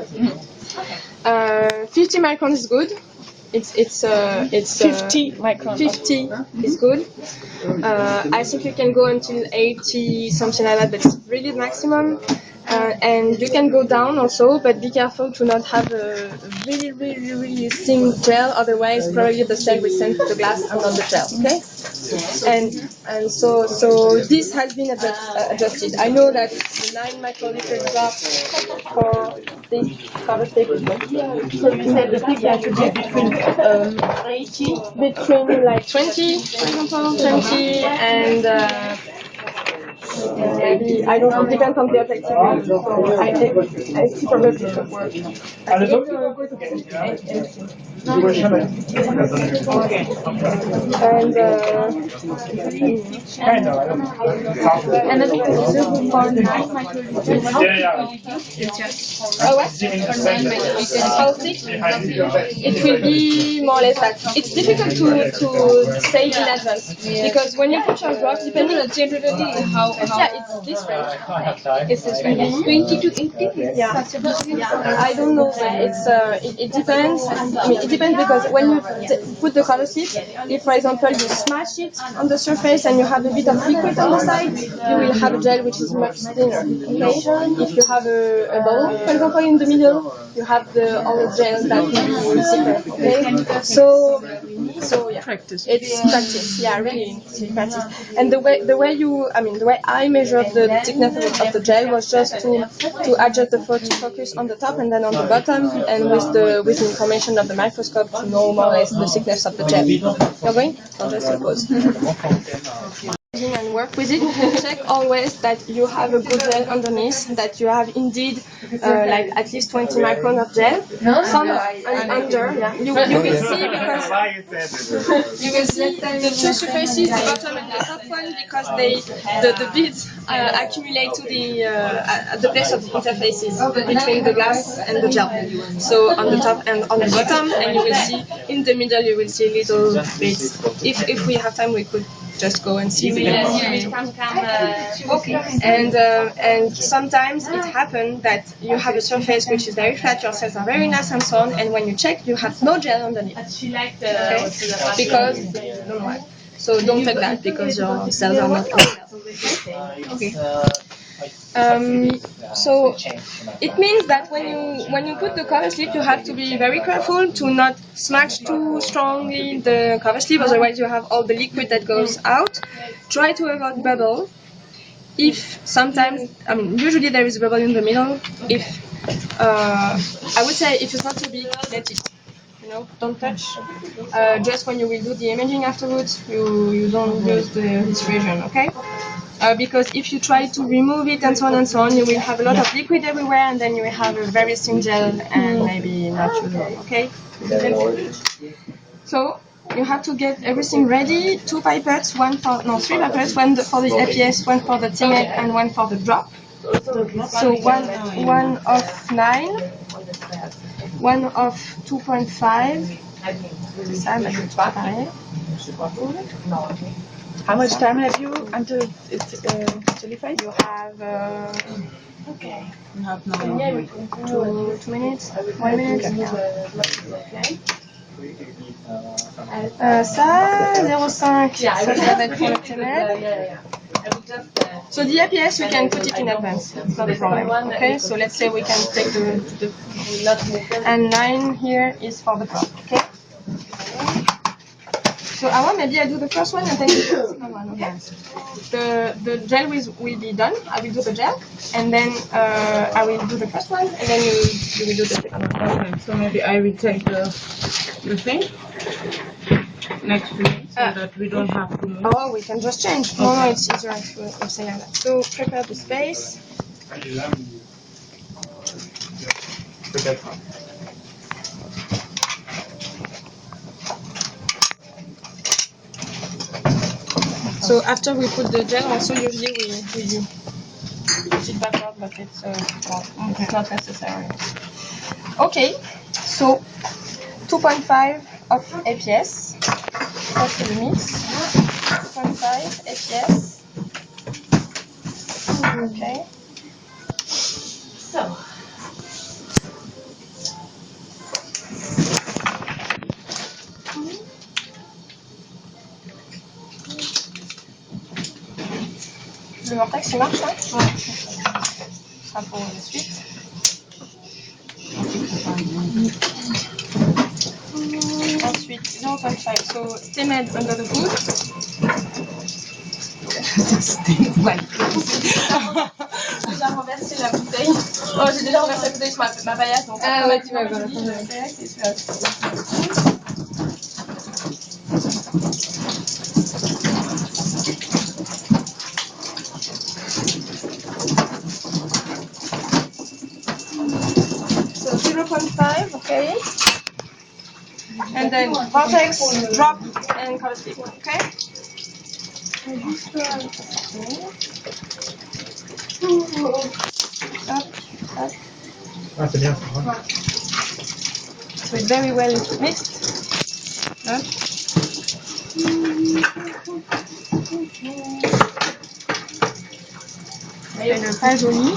50 microns is good. It's 50 microns. 50 is good. I think you can go until 80, something like that, but it's really the maximum. And you can go down also, but be careful to not have a really thin gel, otherwise probably the cell will send the glass and not the gel, okay? And so this has been adjusted. I know that the 9 microliter drop for this cover slip is not here. So you said the thickness should be between like 20, for example, 20 and maybe, I don't know, it depends on the objective. So I see probably should work. And another question for 9 microliters. How thick? It will be more or less that. It's difficult to say in advance because when you put your drops, depending on generally how it's this range. It's this range. 20 to 80. Yeah. I don't know. It depends. I mean, it depends because when you put the color slip, if for example you smash it on the surface and you have a bit of liquid on the side, you will have a gel which is much thinner. Okay. If you have a bowl, for example, in the middle, you have the all gel that will be thicker. Okay. So yeah, it's practice. Yeah, really, it's practice. And the way I measured the thickness of the gel was just to adjust the focus on the top and then on the bottom, and with the information of the microscope to know more or less the thickness of the gel. You're going? I'll just pause. And work with it. Check always that you have a good gel underneath, that you have indeed like at least 20 micron of gel. Some under, yeah. You will see because you will see the two surfaces, the bottom and the top one, because the beads accumulate to at the place of the interfaces between the glass and the gel. So on the top and on the bottom, and you will see in the middle you will see little beads. If we have time, we could just go and see. And sometimes it happens that you have a surface which is very flat, your cells are very nice and so on, and when you check, you have no gel underneath. Okay? Because don't know. So don't take that because your cells are not good. Okay. So it means that when you put the cover slip, you have to be very careful to not smash too strongly the cover slip, otherwise you have all the liquid that goes out. Try to avoid bubble. If sometimes, usually there is a bubble in the middle. If I would say if it's not too big, let it. Don't touch. Just when you will do the imaging afterwards, you don't use this region, okay? Because if you try to remove it and so on, you will have a lot of liquid everywhere, and then you will have a very thin gel and maybe not usable, okay? So you have to get everything ready. 3 pipettes, one for the APS, one for the timid, and one for the drop. So one of 9, one of 2.5. How much time have you until it's solidified? You have you have 2 minutes, 1 minute. Ça, 0,5, ça va être pour le TML. So the APS, we can put it in advance. It's not a problem. Okay, so let's say we can take the and 9 here is for the drop. Okay. So So Awa, maybe I do the first one and then the gel will be done. I will do the gel and then I will do the first one and then you will do the second one. Okay, so maybe I will take the thing next to me so that we don't have to move. Oh, we can just change. No, no, it's easier if we say like that. So prepare the space. Peut-être. So after we put the gel, also usually we put it backward, but it's it's not necessary. Okay, so 2.5 of APS. That's the mix. 2.5 APS. Okay. So. Le vortex, il marche, hein? Ouais. Ce sera pour la suite. Ensuite, 0.5. So, Temed under the hood. J'ai déjà renversé la bouteille. Oh, j'ai déjà renversé la bouteille sur ma paillasse. Donc ah ouais, tu vas voir. So 0.5, okay. And then vortex, drop, and color stick, okay? Up, up. Ah, c'est bien ça. Ouais. So it's very well mixed. Up. Elle est pas jolie.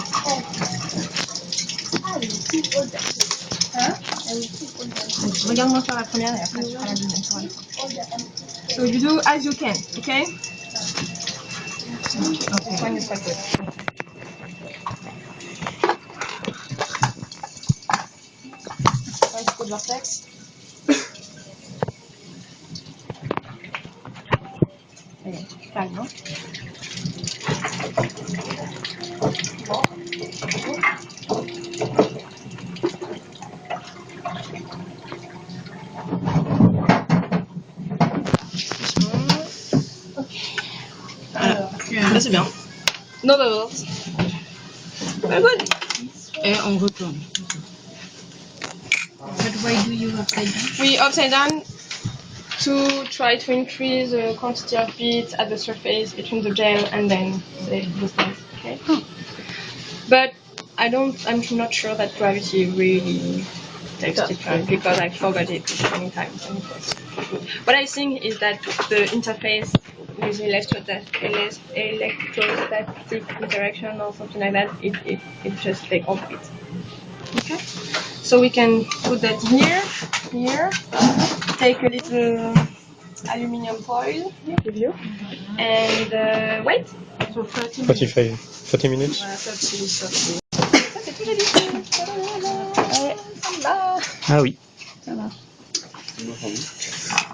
Hein? Regarde-moi faire la première et après tu feras la deuxième. So you do as you can, okay? This one is quite good. Un petit peu de vortex. Calme, hein? Bon. Voilà. Ça c'est bien. No bubbles. Very good. Et on retourne. But why do you upside down? We upside down to try to increase the quantity of beads at the surface between the gel and then the stuff. Okay. But I'm not sure that gravity really takes different because I forgot it many times. What I think is that the interface with electrostatic interaction or something like that, it just takes all of it. Okay. So we can put that here, take a little aluminium foil, give you, and wait. So 30 minutes. Voilà, 30. Ça c'est tout joli. Allez, ça va. Ah oui. Ça va.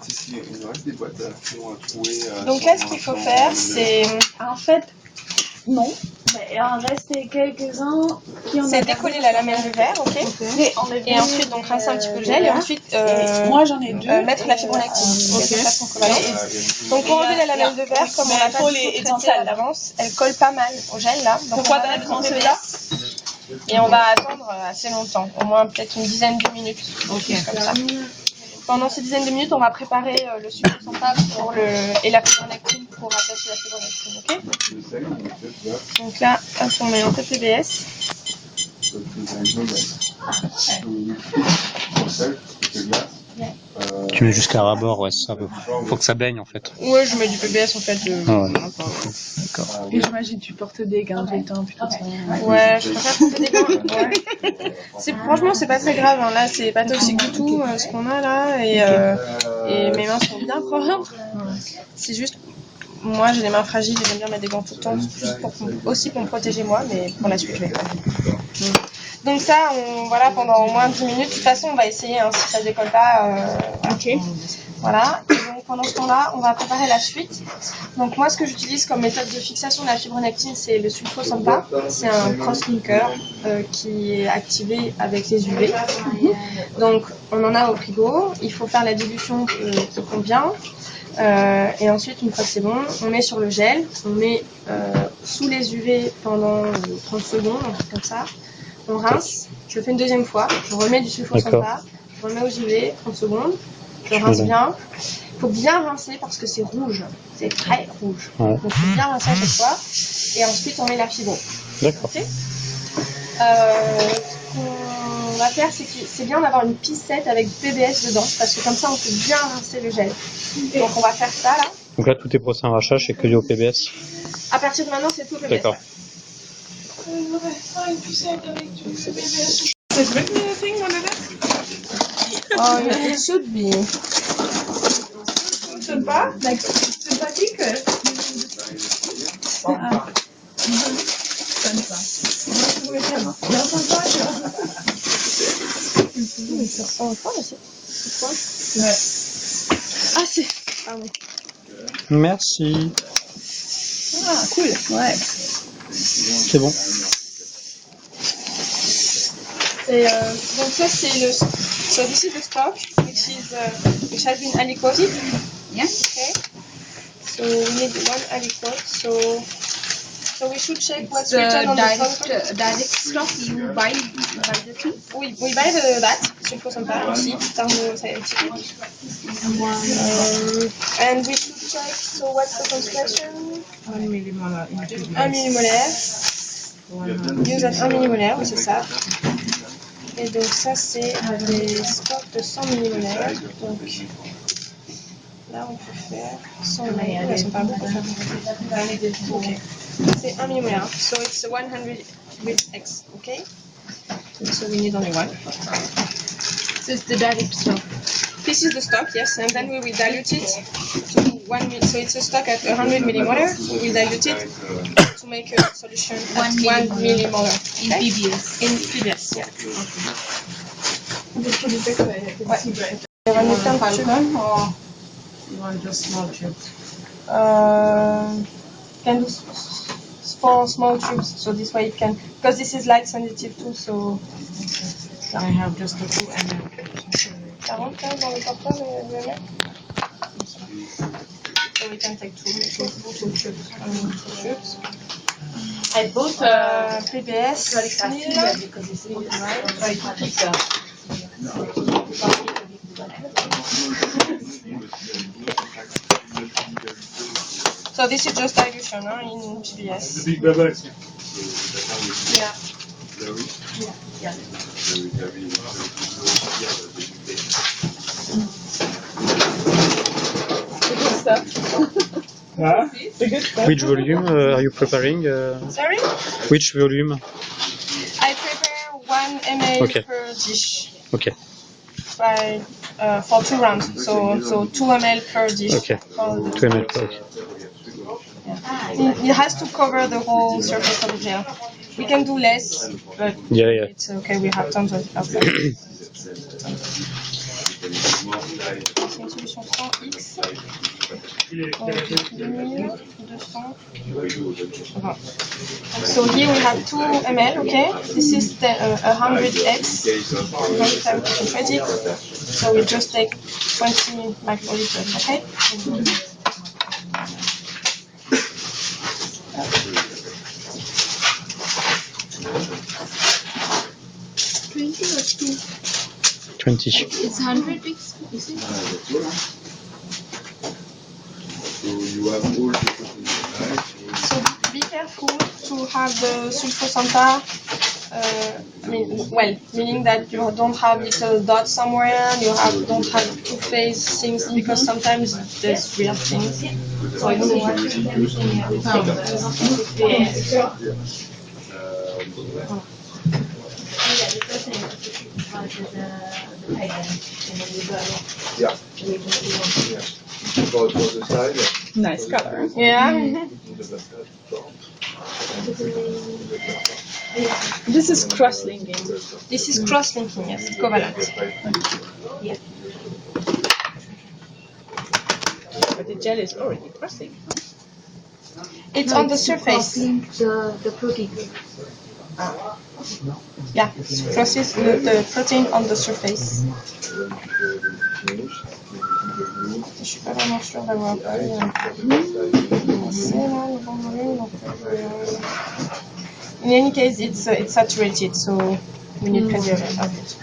Si, il nous reste des boîtes pour trouver. Donc là, ce qu'il faut faire, c'est. En fait, non. Mais il en restait quelques-uns qui en C'est décoller la lamelle de verre, ok. Et ensuite, donc rincer un petit peu le gel et ensuite. Moi j'en ai deux. Mettre la fibronactine. Donc pour enlever la lamelle de verre, comme on n'a pas les traité à l'avance, elle colle pas mal au gel là. Donc pourquoi on va mettre en PBS. Et on va attendre assez longtemps, au moins peut-être une dizaine de minutes. Ok. Comme ça. Pendant ces dizaines de minutes, on va préparer le sucre central et la fibronactine pour attacher la fibronactine, ok. Donc là, hop, on met en PBS. Tu mets jusqu'à ras-bord, ouais, c'est ça. Faut que ça baigne en fait. Ouais, je mets du PBS en fait. D'accord. Et j'imagine tu portes des gants tout le temps, putain. Ouais, je préfère porter des gants. Ouais. Franchement, c'est pas très grave. Hein. Là, c'est pas toxique du tout ce qu'on a là. Et mes mains sont bien propres. C'est juste. Moi, j'ai les mains fragiles et j'aime bien mettre des gants tout le temps, juste aussi pour me protéger moi, mais pour la suite, je vais faire. Donc ça, voilà, pendant au moins 10 minutes. De toute façon, on va essayer, hein, si ça décolle pas. Ok. Voilà. Et donc pendant ce temps-là, on va préparer la suite. Donc moi, ce que j'utilise comme méthode de fixation de la fibronectine, c'est le sulfosampa. C'est un cross-linker qui est activé avec les UV. Donc on en a au frigo. Il faut faire la dilution qui convient. Et ensuite, une fois que c'est bon, on met sur le gel. On met sous les UV pendant 30 secondes, un truc comme ça. On rince. Je le fais une deuxième fois. Je remets du sulfosampa. Je remets aux UV, 30 secondes. Je rince bien. Il faut bien rincer parce que c'est rouge. C'est très rouge. Ouais. Donc il faut bien rincer à chaque fois. Et ensuite, on met la fibro. D'accord. Okay. Ce qu'on va faire, c'est que c'est bien d'avoir une pissette avec du PBS dedans. Parce que comme ça, on peut bien rincer le gel. Donc on va faire ça là. Donc là, tous tes procès en rachage, c'est que du OPBS. À partir de maintenant, c'est tout PBS. D'accord. There's written anything on it? Oh, it should be. C'est pas? Like, sympathique? Ah, c'est. Pardon. Merci. Ah, cool. Ouais. C'est bon. Et donc ça c'est le. So this is the stock, which has been aliquoted. Yeah. Okay. So we need one aliquot. So we should check what's written on the product. Direct stock you buy the thing. We buy that sulfosampa aussi thermoscientific. And we should check. So what's the concentration? 1 millimolar. 1 millimolaire. Use at 1 millimolaire, oui, c'est ça. Et donc ça c'est des stocks de 100 millimolaires. Donc là on peut faire 100 millimolaires. Elles sont pas beaucoup faire. Ok. C'est 1 millimolaire. So it's 100 with X. Okay. So we need only one. So it's the direct stock. This is the stock, yes, and then we will dilute it to 1 ml. So it's a stock at 100 millimolar. We will dilute it to make a solution at 1 millimolar. In PBS. In PBS, yeah. Ouais. Alcohol or you want just small tubes? Can do 4 small tubes, so this way it can, because this is light sensitive too, so. I have just the 2 ml. Ça rentre quand même dans le porteur le ml? So we can take two tubes. Two tubes. I bought PBS because it's So this is just dilution in PBS. The big bubbles. Yeah. Huh? Which volume are you preparing? Sorry? Which volume? I prepare 1 ml per dish. Okay. By, for 2 rounds, so 2 ml per dish. Okay. 2 ml per. Okay. It has to cover the whole surface of the gel. We can do less, but Yeah. it's okay. We have tons of that. C'est une solution 100X. 2200. So here we have 2 ml, okay? This is 100X, 100 times concentrated. So we just take 20 microliters, okay? 20 or 2? 20. It's 100 X, is it? So you have all the So be careful to have the sulfosampa, meaning that you don't have little dots somewhere, don't have two-phase things, because sometimes there's weird things. So I don't know what. Yeah. For the side. Nice color. Yeah. This is cross-linking. This is cross-linking, yes, covalent. But the gel is already pressing. It's on the surface. The protein. Yeah, crosses the protein on the surface. Je suis pas vraiment sûre d'avoir pris In any case, it's saturated, so we need plenty of it.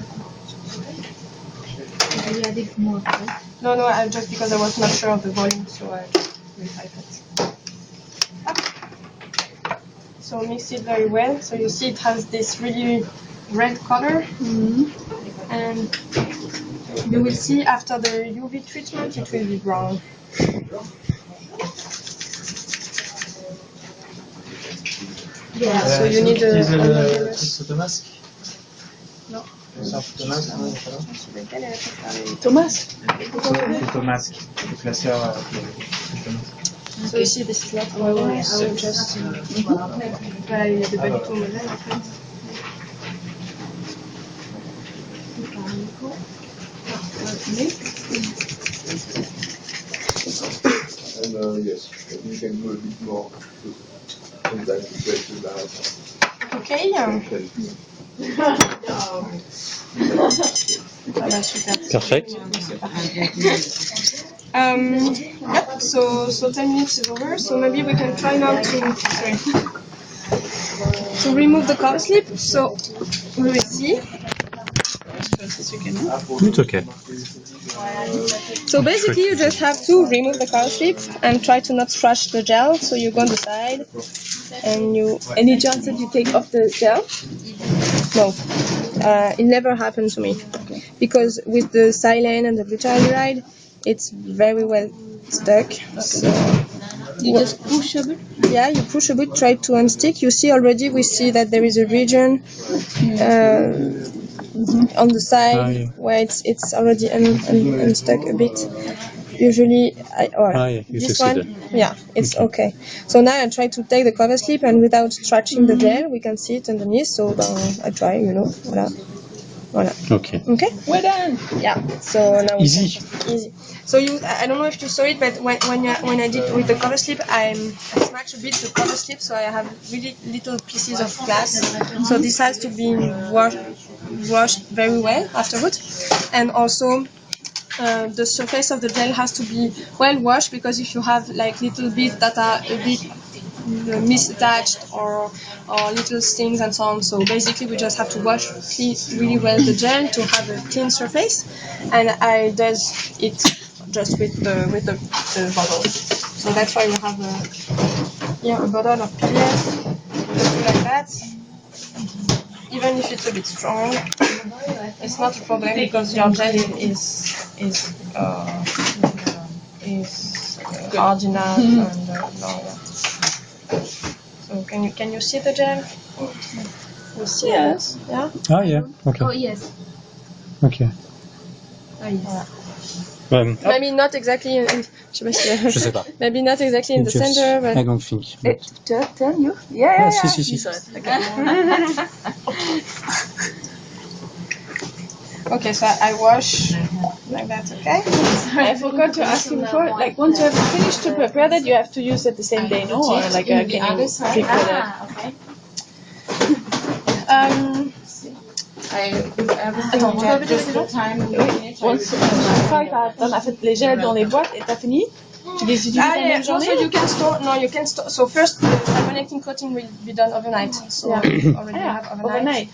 Maybe adding more, right? No, just because I was not sure of the volume, so I retype it. So mix it very well. So you see it has this really red color, and you will see after the UV treatment it will be brown. Yeah, so you need a Photomasque. Non. Photomasque, non, pas là. Thomas? Photomasque. Le classeur. So you see this is not oil, I will just... Voilà, il y a des bas du tout modèle en fait. And yes, you can do a bit more. Sometimes you press the bar. Okay. Voilà, super. Perfect. Yep, so 10 minutes is over, so maybe we can try now to remove the cover slip. So we will see. It's okay. So basically you just have to remove the cover slip and try to not scratch the gel, so you go on the side and you... Any chance that you take off the gel? No, it never happened to me. Because with the silane and the glutaraldehyde, it's very well stuck. So You just push a bit? yeah, you push a bit, try to unstick. You see already, we see that there is a region on the side where it's already unstuck a bit. Usually, You this succeeded. one, yeah, it's okay. So now I try to take the cover slip and without stretching the gel, we can see it underneath. So I try, voilà. Okay. Okay. We're done. Yeah. So now Easy. easy. So I don't know if you saw it, but when I did with the cover slip, I smashed a bit the cover slip, so I have really little pieces of glass. So this has to be washed very well afterwards, and also. The surface of the gel has to be well washed, because if you have like little bits that are a bit misattached or little stings and so on, so basically we just have to wash really well the gel to have a clean surface, and I does it just with the bottle. So that's why we have a bottle of PBS, just like that. Even if it's a bit strong, it's not a problem because your gel is hard enough and So can you see the gel? You see Yes. it? Yeah. Ah yeah. Okay. Oh, yes. Okay. Ah, yes. Maybe not exactly in Je sais pas. maybe not exactly in the center, but I don't think. Tell you? Yeah. Si. You saw it. Okay. okay, so I wash like that, okay? I forgot to ask you before, like once you have finished to prepare that, you have to use it the same day, no? Or like can you prepare that? Okay. Attends, once une fois que t'en as fait les gels dans les boîtes et t'as fini, tu les utilises la même journée? Also you can store. No, you can store. So first, the carbonating coating will be done overnight. So you already have overnight.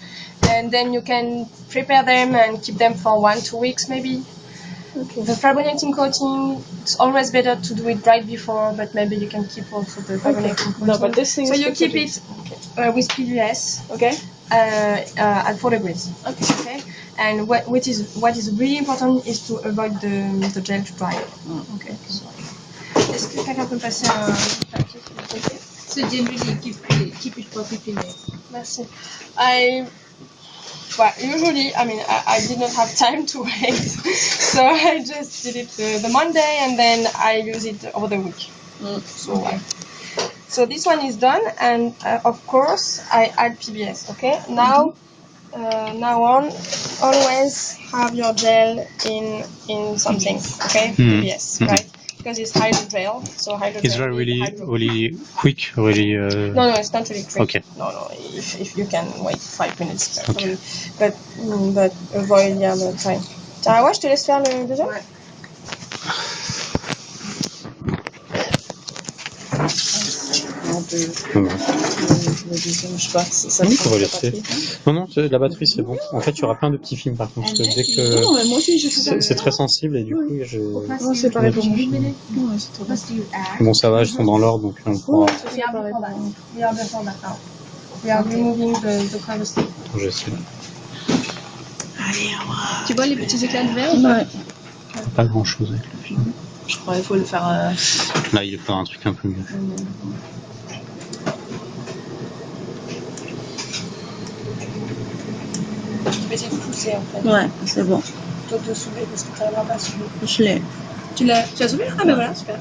And then you can prepare them and keep them for 1-2 weeks maybe. Okay. The carbonating coating, it's always better to do it right before, but maybe you can keep also the carbonating coating. No, but this thing so is you keep it with PBS. Okay. At 4 degrees. Okay. And what is really important is to avoid the gel to dry. Okay. Est-ce que quelqu'un peut passer un papier s'il vous plaît? So generally keep it for 15 minutes. Merci. Usually, I did not have time to wait, so I just did it the Monday and then I use it over the week. So this one is done, and of course I add PBS. Okay. Now on, always have your gel in something. Okay. PBS, right? because it's hydrogel. So hydrogel. It's really quick, really. No, it's not really quick. Okay. No. If you can wait 5 minutes, Okay. but avoid the other time. Tiens, ouais, je te laisse faire le deuxième. Ouais. Le deuxième, je sais pas si ça Oui, prend on va la laisser. batterie. Non, la batterie c'est bon. En fait, il y aura plein de petits films par contre. Dès que Non, mais moi aussi, j'ai fait ça. c'est très sensible et du coup, Non, c'est pareil pour moi. Ouais, c'est trop bien. Bon, ça va, ils sont dans l'ordre donc on pourra. We are before that. We are before that now. We are removing the privacy. J'essaie. Tu vois les petits éclats de verre? Ouais. Pas grand chose avec le film. Je crois qu'il faut le faire. Là, il faut un truc un peu mieux. Tu peux essayer de pousser en fait. Ouais, c'est bon. Plutôt que de soulever parce que tu n'arriveras pas à soulever. Je l'ai. Tu as soulevé? Ah ben voilà, super.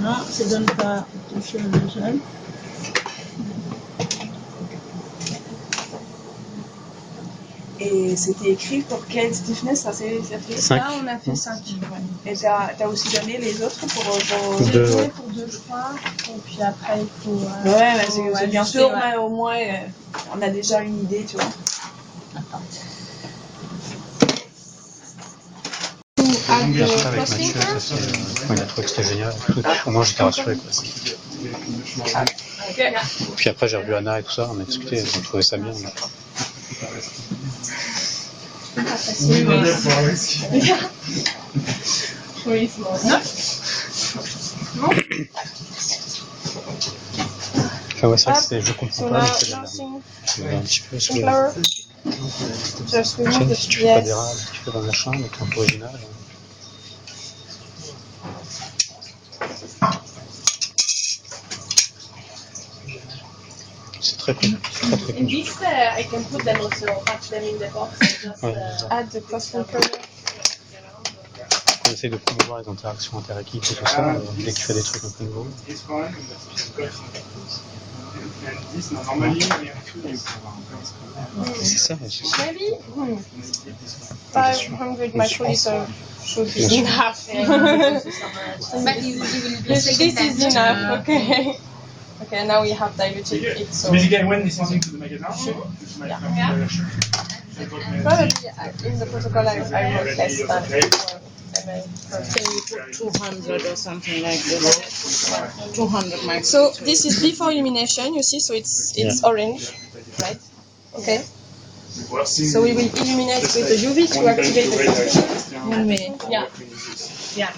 Non, ça donne pas tout sur le gel. Et c'était écrit pour quelle stiffness ça fait 5. Là, on a fait 5. Et t'as aussi donné les autres pour vos... Deux, J'ai ouais. donné pour 2, je crois. Et puis après, il faut. Ouais, mais c'est bien ajuster, sûr, ouais. au moins, on a déjà une idée, tu vois. Bien sûr, avec Mathieu, ça fait. Il a trouvé que c'était génial. Au moins, j'étais rassuré. Quoi. Puis après, j'ai revu Anna et tout ça, on a discuté, on trouvait ça bien. Mais... Oui, c'est bon. Enfin, ouais, c'est vrai que c'est, je comprends So pas, now, mais c'est nothing. je vais un petit peu sur le. Flour. Just Tu remove sais, the si tu fais pas des yes. rats, si tu fais pas machin, le truc original. C'est très cool. Très très In cool. this, I can put them also, patch them in the box and just. Ouais, Add the crossfit color. on essaye de promouvoir les interactions interéquipes et tout ça, dès que tu fais des trucs un peu nouveaux. C'est ça, c'est ça. Maybe 500 microliters should be enough. But you will be This is enough, okay. Okay, now we have diluted it, so Mais again, when listening to the magasin, probably in the protocol I wrote less than ml per Can you put 200 or something like this? 200 microliters. So this is before illumination, you see, so it's orange, right? Okay. So we will illuminate with the UV to activate the crystal. 1 minute. Yeah. Yeah.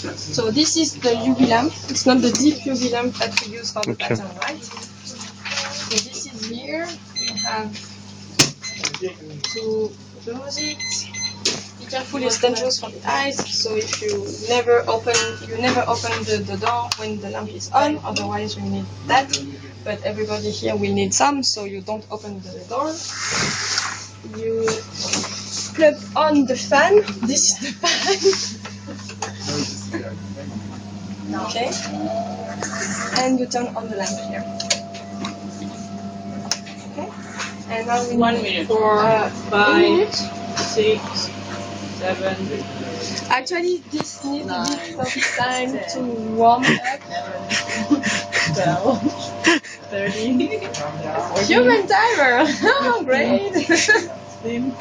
So this is the UV lamp. It's not the deep UV lamp that we use for the Okay. pattern, right? So this is here. We have to close it. Be careful, it's dangerous for the eyes. So if you never open the door when the lamp is on. Otherwise, we need that. But everybody here will need some, so you don't open the door. You plug on the fan. This is the fan. Okay. And you turn on the lamp here. Okay. And now we 1 need minute. for 5, 6, 7. Actually, this needs a bit of time to warm up. 12, 13. Human timer! Oh, great! 16.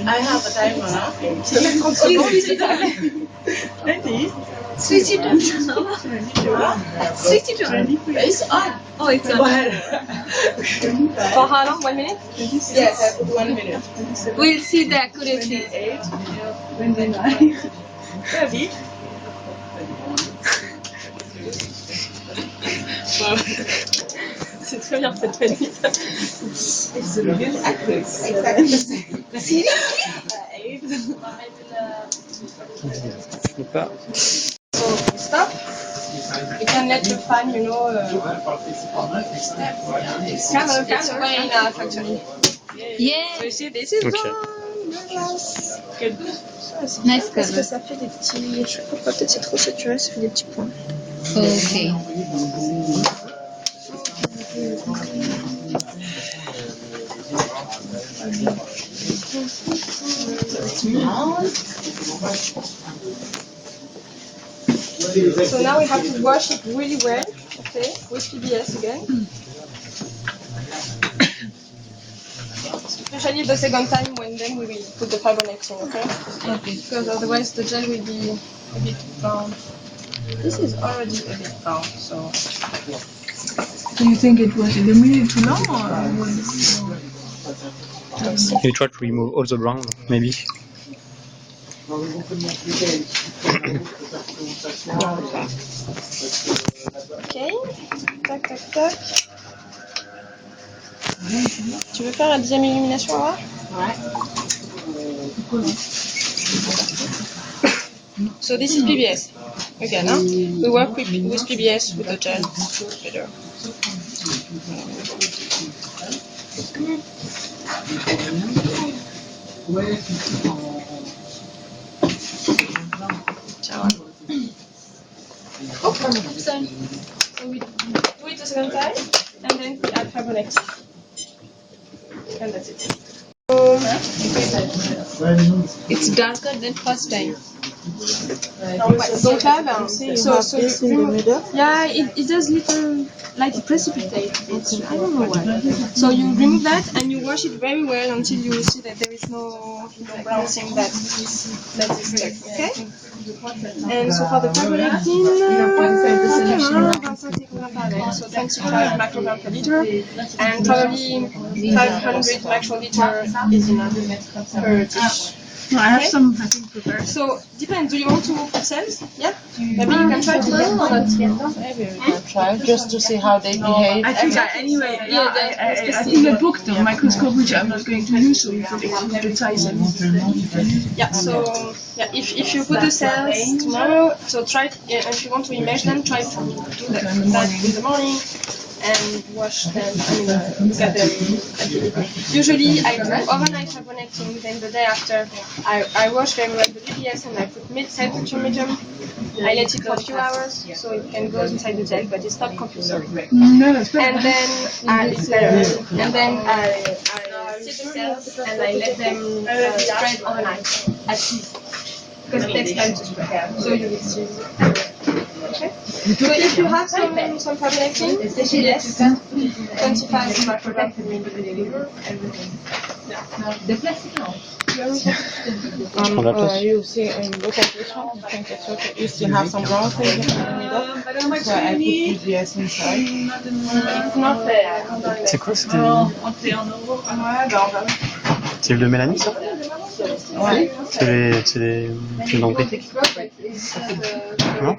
I have a timer now. 20. Switch it on. Switch it on. It's on. Oh, it's on. For how long? 1 minute? Yes, I put 1 minute. We'll see the accuracy. 28, 29, 30. C'est très bien cette minute. It's really accurate. See? 8. Je peux pas. So stop. You can let the fan, you know. It's way enough actually. Yeah. So you see, this is Ok. done. Nice Parce que color. ça fait des petits. Je sais pas, peut-être c'est trop saturé, ça fait des petits points. Okay. So now we have to wash it really well, okay, with PBS again. Especially the second time when then we will put the fibronectin, okay? Okay. Because otherwise the gel will be a bit brown. This is already a bit brown, so... Do you think it was illuminated too long or was You try to remove all the brown, maybe. Ok, tac tac tac. Tu veux faire la deuxième illumination, Aura? So this is PBS. Again, huh? We work with PBS with the gel better. Ciao. Oh, so we do it the second time, and then we add fibronectin. And that's it. It's darker than first time. Donc là, ben, so yeah, it does little, like it precipitates. I don't know why. So you remove that and you wash it very well until you see that there is no brown thing that is stuck, okay? And so for the fibronectin, 25 micrograms, so 25 micrograms per liter, and probably 500 microliter is enough per dish. No, I have some, I think, prepared. So, depends. Do you want to put cells? Yeah? Maybe you can try tomorrow or not? Maybe we can try just to see how they behave. I think anyway, I think I booked the microscope which I'm not going to use, so you could exclude the size. Yeah, so yeah, if you put the cells tomorrow, so try, if you want to image them, try to do that in the morning and wash them, look at them at the evening. Usually I do overnight fibronectin, then the day after I wash very well the PBS and I put side culture medium. I let it for a few hours so it can go inside the gel, but it's not compulsory. No, that's better. And then it's better. And then I sit the cells and I let them spread overnight at least. Because it takes time to spread. So you will see. Okay. So if you have some fibronectin, yes, 25 micrograms per milliliter, everything. On la place. You see, look at this one. I think it's okay. You still have some brown things in the middle. So I put PBS inside. It's not there. C'est quoi c'était C'est le de Mélanie ça? Ouais. C'est les dents critiques? Non?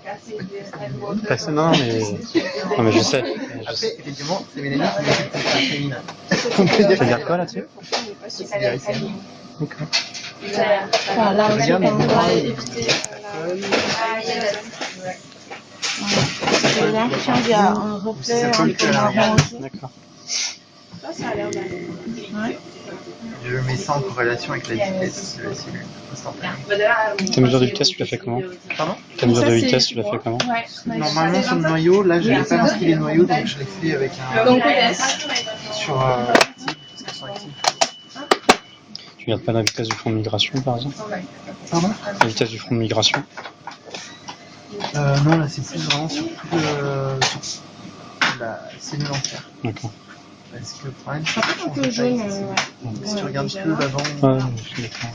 Personne, non, mais je sais. Après, effectivement, c'est Mélanie qui m'a fait le féminin. Tu regardes quoi là-dessus? D'accord. Enfin, là, Je regarde, mais on va éviter J'ai l'impression qu'il y a un reflet un peu marron aussi. D'accord. ça a l'air d'aller. Ouais. Je mets ça en corrélation avec la vitesse de la cellule instantanée. Ta mesure de vitesse, tu l'as fait comment? Pardon? Ta mesure de vitesse, tu l'as fait comment? Ouais. Normalement sur le noyau, là je n'ai pas inscrit les noyaux, donc je l'ai fait avec un... Donc PBS. sur active, parce qu'elles sont actives. Tu regardes pas la vitesse du front de migration par exemple? Pardon? La vitesse du front de migration? Non, là c'est plus vraiment sur la cellule entière. D'accord. Parce que le problème, Ça peut être un peu jaune. si tu regardes que l'avant, Ouais, je suis d'accord.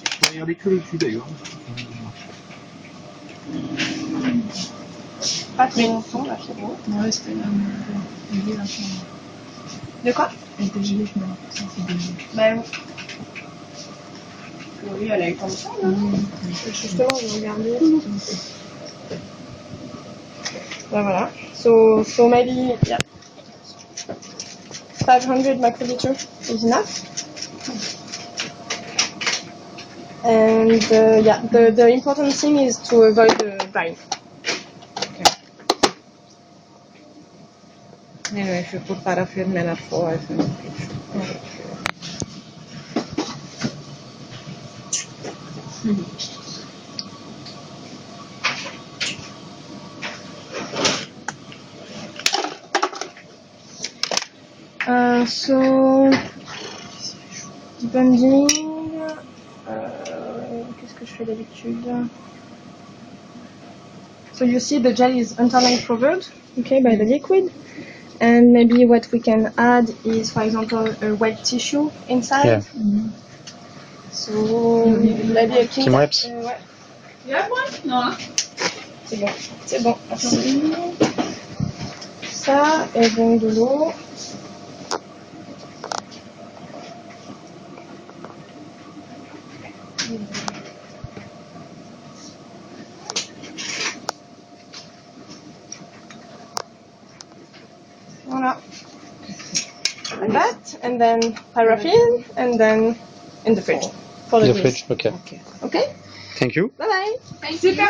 tu peux regarder que le cul d'ailleurs. Pas très longtemps, la fibro. Ouais, c'était gelé la chambre. De quoi? Elle était gelée, je me rappelle ça, c'est gelé. Ben oui, elle a eu comme ça, là. Justement, je regardais. Ben voilà. So maybe, yeah. 500 microliter is enough. And yeah, the important thing is to avoid the drying. Anyway, if you put paraffin menopause, I think it should. So, depending, qu'est-ce que je fais d'habitude? So you see the gel is entirely covered, okay, by the liquid. And maybe what we can add is, for example, a wet tissue inside. Yeah. So maybe a Team wipes. ouais. You have one? No. C'est bon, merci. Ça, et donc de l'eau. Voilà. Like that, and then paraffin, and then in the fridge. For the The grease. fridge, okay. Okay? Thank you. Bye bye! Super.